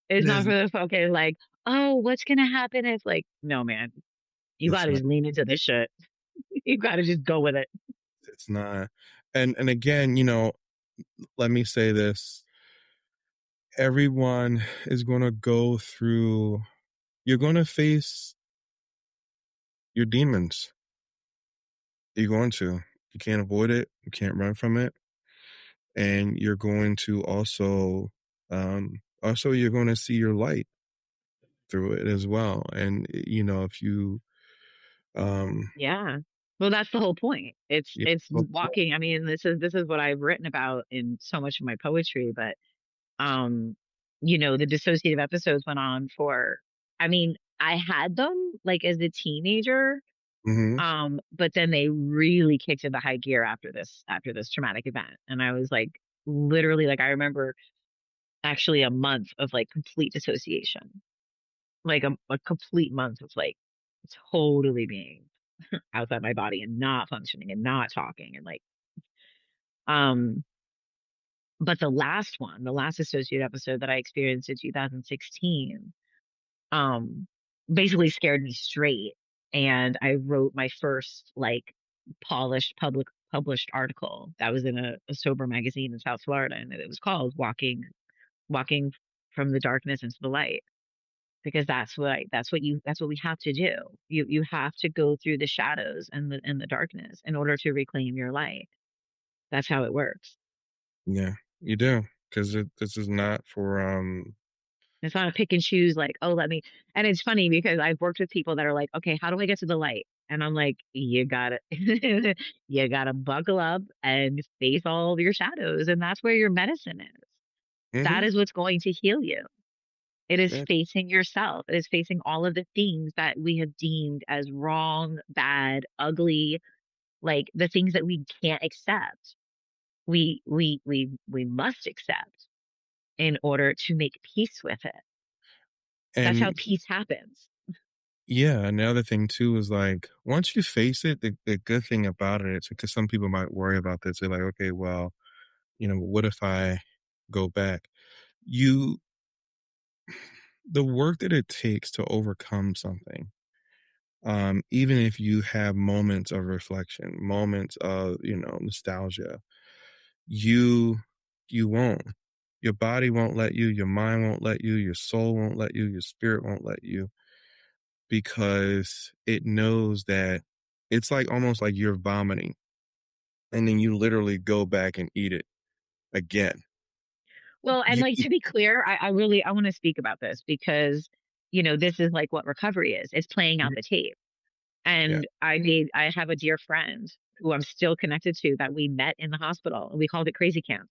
is the fucking like, oh, what's gonna happen if like no man. You it's gotta not just lean into this shit. You gotta just go with it. it's not. And again, let me say this. Everyone is going to go through, you're going to face your demons. You're going to. You can't avoid it. You can't run from it. And you're going to also you're going to see your light through it as well. And if you um Yeah. Well, that's the whole point. yeah, It's oh, walking. I mean, this is what I've written about in so much of my poetry, but um, the dissociative episodes went on for, I mean, I had them like as a teenager, mhm, but then they really kicked into high gear after this traumatic event. And I was like literally like I remember actually a month of like complete dissociation. Like a complete month of like totally being outside my body and not functioning and not talking and like um but the last associate episode that I experienced in 2016 um basically scared me straight, and I wrote my first like polished published article that was in a sober magazine in South Florida, and it was called Walking from the Darkness into the Light, because that's what we have to do. You have to go through the shadows and the darkness in order to reclaim your light. That's how it works. yeah, you do. Because this is not for It's not a pick and choose like, oh, let me. And it's funny because I've worked with people that are like, okay, how do I get to the light? And I'm like, you gotta, you gotta buckle up and face all of your shadows. And that's where your medicine is. That mhm, is what's going to heal you. It is yeah, facing yourself. It is facing all of the things that we have deemed as wrong, bad, ugly, like the things that we can't accept. We must accept in order to make peace with it. That's how and peace happens. yeah, and the other thing too is like once you face it, the good thing about it is because some people might worry about this. They're like, okay, well, what if I go back? You The work that it takes to overcome something, even if you have moments of reflection, moments of, nostalgia, you you won't. Your body won't let you, your mind won't let you, your soul won't let you, your spirit won't let you, because it knows that it's like almost like you're vomiting and then you literally go back and eat it again. Well, and You, like to be clear, I want to speak about this because, this is like what recovery is. It's playing out the tape. yeah. And I have a dear friend who I'm still connected to that we met in the hospital, and we called it Crazy Camp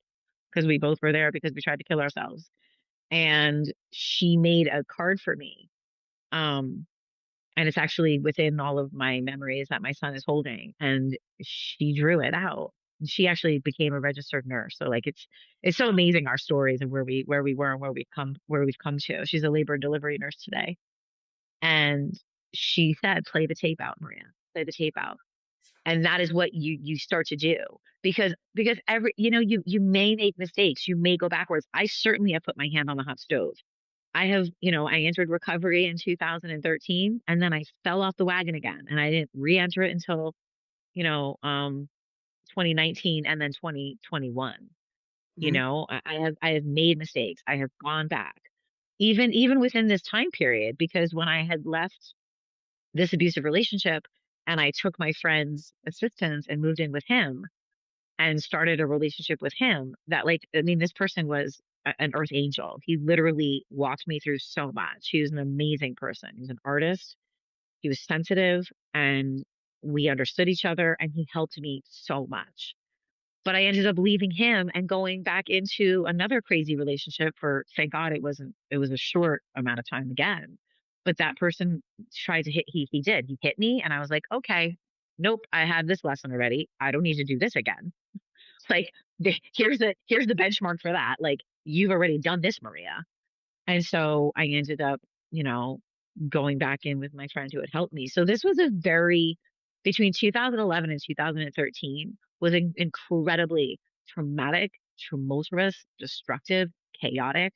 because we both were there because we tried to kill ourselves. And she made a card for me. Um, and it's actually within all of my memories that my son is holding, and she drew it out. She actually became a registered nurse, so like it's so amazing our stories and where we were and where we've come to. She's a labor and delivery nurse today, and she said, play the tape out, Maria, play the tape out. And that is what you start to do, because every you may make mistakes, you may go backwards. I certainly have put my hand on the hot stove. I have, I entered recovery in 2013, and then I fell off the wagon again, and I didn't re-enter it until, you know, um, 2019 and then 2021. Mhm. I have made mistakes. I have gone back, even within this time period, because when I had left this abusive relationship and I took my friend's assistance and moved in with him and started a relationship with him, that like, I mean, this person was an earth angel. He literally walked me through so much. He was an amazing person. He was an artist. He was sensitive, and we understood each other, and he helped me so much. But I ended up leaving him and going back into another crazy relationship for, thank God it was a short amount of time again. But that person tried to he hit me, and I was like, okay, nope, I had this lesson already. I don't need to do this again. Like, here's the benchmark for that. Like, you've already done this, Maria. And so I ended up, you know, going back in with my friend who had helped me. So this was a very, between 2011 and 2013 was an incredibly traumatic, tumultuous, destructive, chaotic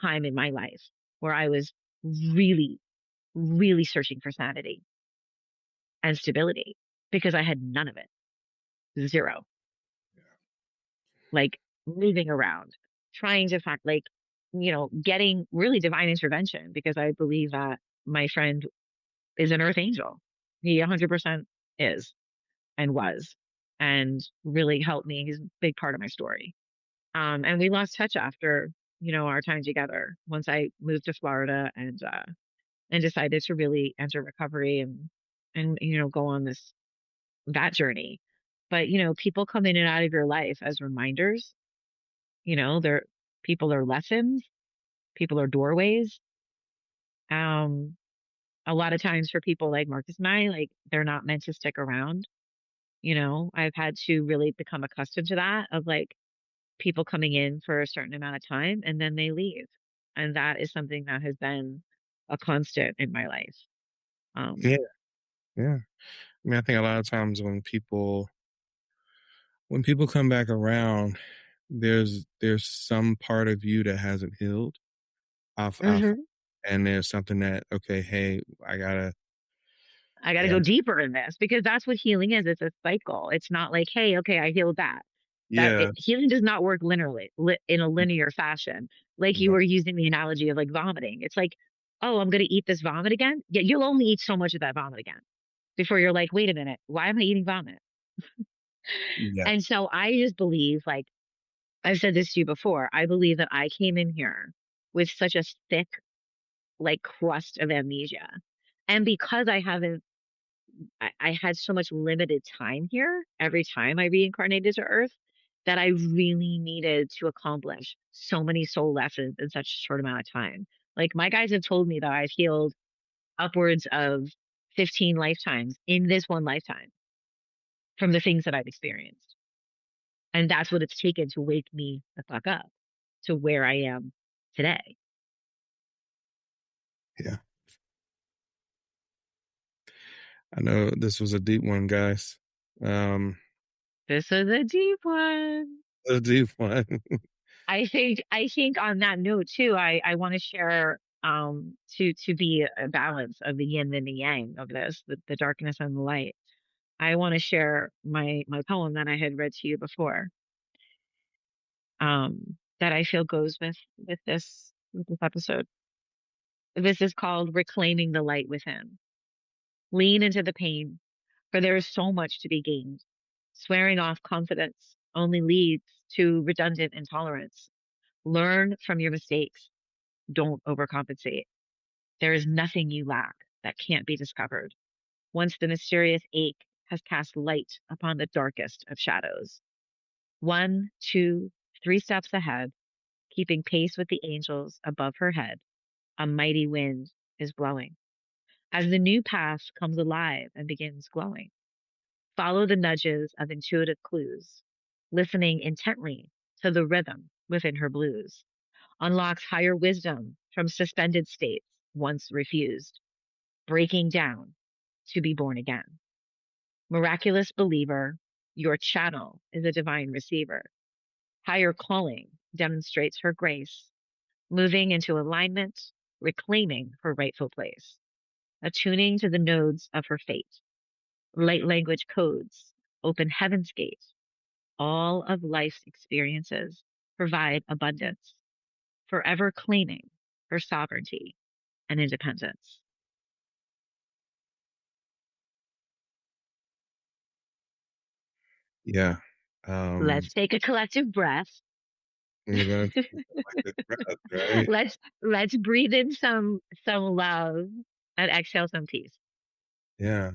time in my life where I was really, really searching for sanity and stability because I had none of it. Zero. Like moving around, trying to find, like, getting really divine intervention, because I believe that my friend is an earth angel. He 100% is. and was and really helped me. He's a big part of my story. And we lost touch after, our time together once I moved to Florida and decided to really enter recovery and go on that journey. But, people come in and out of your life as reminders, they're people are lessons, people are doorways. Um, a lot of times for people like Marcus and I, like they're not meant to stick around. I've had to really become accustomed to that of like people coming in for a certain amount of time and then they leave. And that is something that has been a constant in my life. Yeah, Um, yeah. I mean, I think a lot of times when people come back around, there's some part of you that hasn't healed off, mhm. and there's something that, okay, hey, I gotta, I got I to go gotta, deeper in this because that's what healing is. It's a cycle. It's not like, hey, okay, I healed that. yeah, Healing does not work linearly, in a linear fashion. Like you no, were using the analogy of like vomiting. It's like, oh, I'm going to eat this vomit again. Yeah, you'll only eat so much of that vomit again before you're like, wait a minute, why am I eating vomit? yeah, And so I just believe, like I've said this to you before, I believe that I came in here with such a thick, like crust of amnesia. And because I had so much limited time here every time I reincarnated to Earth that I really needed to accomplish so many soul lessons in such a short amount of time. Like my guides have told me that I've healed upwards of 15 lifetimes in this one lifetime from the things that I've experienced. And that's what it's taken to wake me the fuck up to where I am today. yeah. I know this was a deep one, guys. Um, This is a deep one. a deep one. I think on that note too, I want to share to be a balance of the yin and the yang of this, the darkness and the light. I want to share my poem that I had read to you before, that I feel goes with this episode. This is called Reclaiming the Light Within. Lean into the pain, for there is so much to be gained. Swearing off confidence only leads to redundant intolerance. Learn from your mistakes. Don't overcompensate. There is nothing you lack that can't be discovered once the mysterious ache has cast light upon the darkest of shadows. One, two, three steps ahead, keeping pace with the angels above her head, a mighty wind is blowing. As the new path comes alive and begins glowing, follow the nudges of intuitive clues, listening intently to the rhythm within her blues, unlocks higher wisdom from suspended states once refused, breaking down to be born again. Miraculous believer, your channel is a divine receiver. Higher calling demonstrates her grace, moving into alignment, reclaiming her rightful place, attuning to the nodes of her fate. Light language codes open heaven's gate. All of life's experiences provide abundance, forever claiming her sovereignty and independence. Yeah. Let's take a collective breath. We're gonna take a collective breath, right? let's breathe in some love and exhale some peace. Yeah.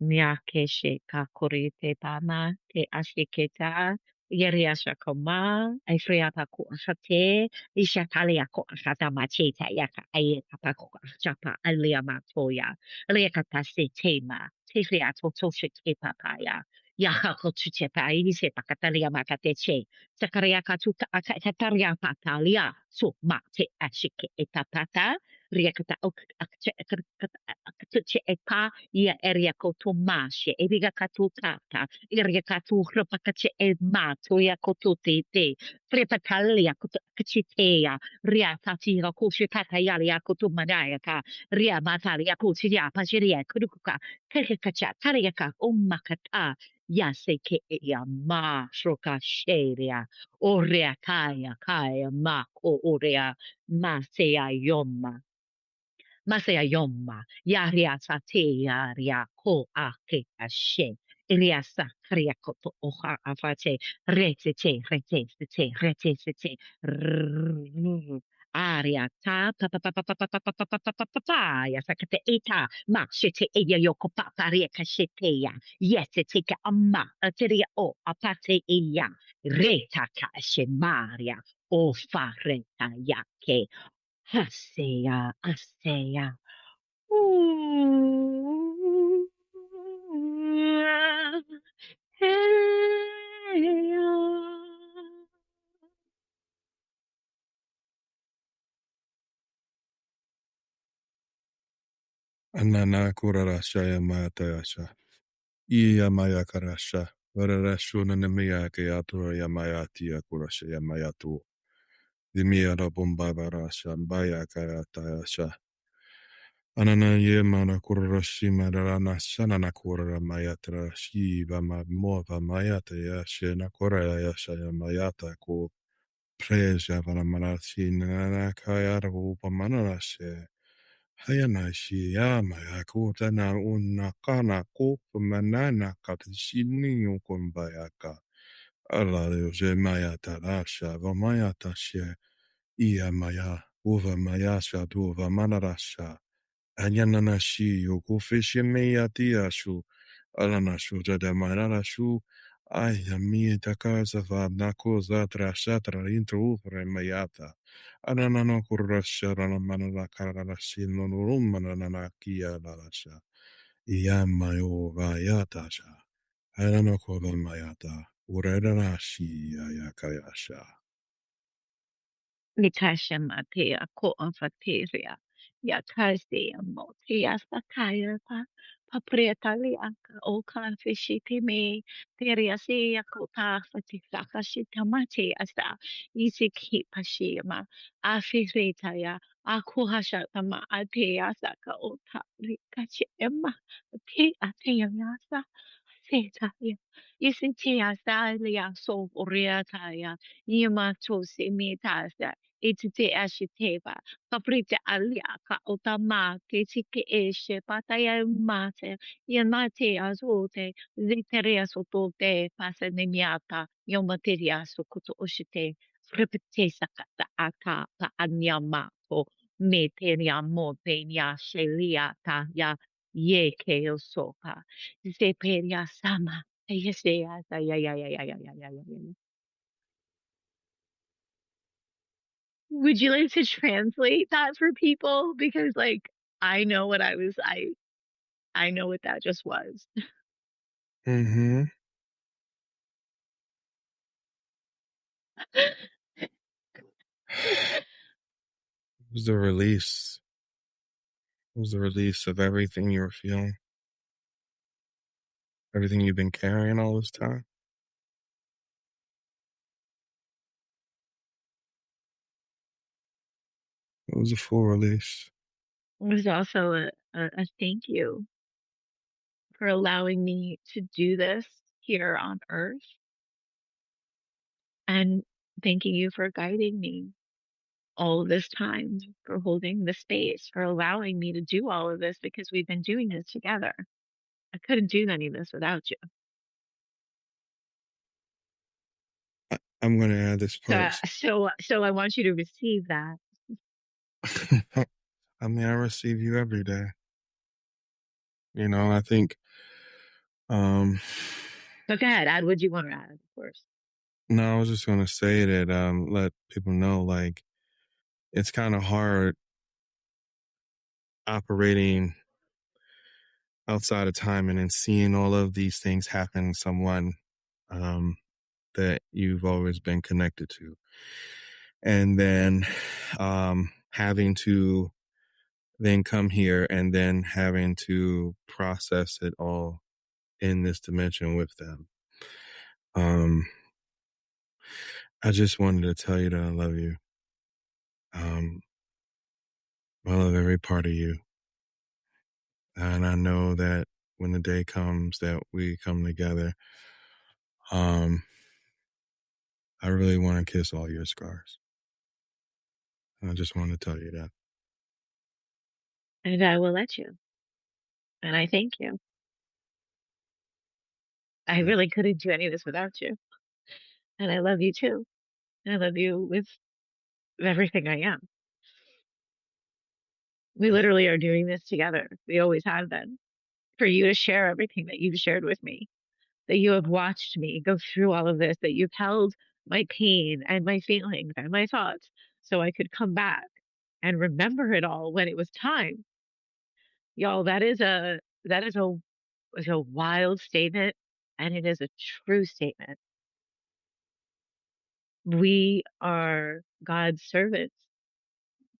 Nya keshe kakurite pama te ashiketa yeriasha koma ifriata ku ashate ishatalia ko ashata macheta yaka ayeta pako achapa alia matoya aliakata se tema tifriato toshike papaya yaka kotuche pa ibise pakatalia makateche sakaria katuka akataria patalia so mate ashike etapata riakata ok akche epa ia eria koto mashe ebiga katu tata iria katu hrapakache e mato ia koto te frepatalia koto kachitea ria tati ra koshi pata ia ria koto manaya ka ria mata ria koshi ya pajiria kuruka keke kacha taria ka umakata Yaseke ya ma shroka sheria. Orea kaya ma ko orea ma seya yoma. Masayayoma, Yaria Satea, Ria Ko Ake Ashe, Eliasa Kriakoto Oha Afate, Retete, Retete, Retete, Aria ta pa pa pa pa pa pa pa pa pa pa pa pa pa pa ya sakate eta ma shete eya yoko pa pa ria kashete ya yete teka amma ateria o apate eya reta ka shemaria o fa reta ya ke Haseya, Aseya. Ooh, Heya. Anana kurarashaya mayatayasha. Iya mayakarasha. Vararashuna nemiya keyatura yamayati yakurasha yamayatu. Dimia rabumba barasha baya kayatayasha. Anana ye mana kurarashi madarana shanana kurara mayatra shiva mova mayata yashe nakora yasha yamayata ko preja varamarashi nana kayara upamanarashe. Hayanashi yama yakuta na unakana kupa manana katashini ukumbayaka. Allah yoje maya tarasha vamaya tashe iya maya uva maya shaduva manarasha. Anyananashi yokufishi meya tiashu. Alanashu jada manarashu. Ayami takaza va nakoza trashatra intro uvre mayata. Ananano kurasha rana manana kararashi nonurum manana kia larasha. Iyamayo vayatasha. Anano kola mayata. Uredanashi ayakayasha. Nitasha matea ko anfateria. Ya kaze motea sakaya pa paprieta liaka o kan fishite me teria se ya kota fati sakashita mate asa isi ki pashima afireta ya akuhasha tama atea saka ota rikache emma te atea yasa seta ya isi te asa lia so oriata ya Yema tose metasa etite ashiteva kaprite aliaka otama ketike eshe pataya mate yanate azote ziteria sotote pasanemiata yomateria sokoto oshite repete sakata aka pa anyama ko meteria mo penia sheliata ya ye keosopa zeperia sama Yes, yes, yeah. Would you like to translate that for people? Because like I know what I know what that just was. Mm-hmm. It was the release. It was the release of everything you were feeling, everything you've been carrying all this time. It was a full release. It was also a thank you for allowing me to do this here on earth and thanking you for guiding me all of this time, for holding the space, for allowing me to do all of this because we've been doing this together. I couldn't do any of this without you. I'm going to add this So, part. so I want you to receive that. I mean, I receive you every day. You know, I think, um, So go ahead, add what you want to add, of course. no, I was just going to say that, let people know, like, it's kind of hard operating outside of time and then seeing all of these things happen to someone, that you've always been connected to. And then, having to then come here and then having to process it all in this dimension with them. I just wanted to tell you that I love you. I love every part of you. And I know that when the day comes that we come together, I really want to kiss all your scars. I just want to tell you that. And I will let you. And I thank you. I really couldn't do any of this without you. And I love you too. I love you with everything I am. We literally are doing this together. We always have been. For you to share everything that you've shared with me, that you have watched me go through all of this, that you've held my pain and my feelings and my thoughts so I could come back and remember it all when it was time. Y'all, is a wild statement and it is a true statement. We are God's servants,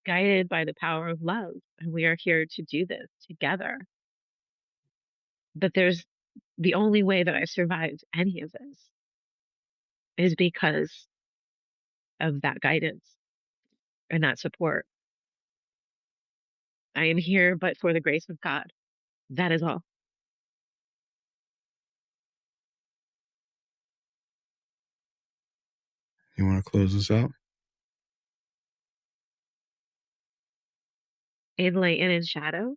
guided by the power of love, and we are here to do this together. But there's the only way that I survived any of this is because of that guidance and that support. I am here but for the grace of God. That is all. You want to close this out? In light and in shadow,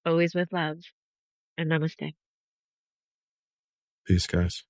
always with love. And namaste. Peace, guys.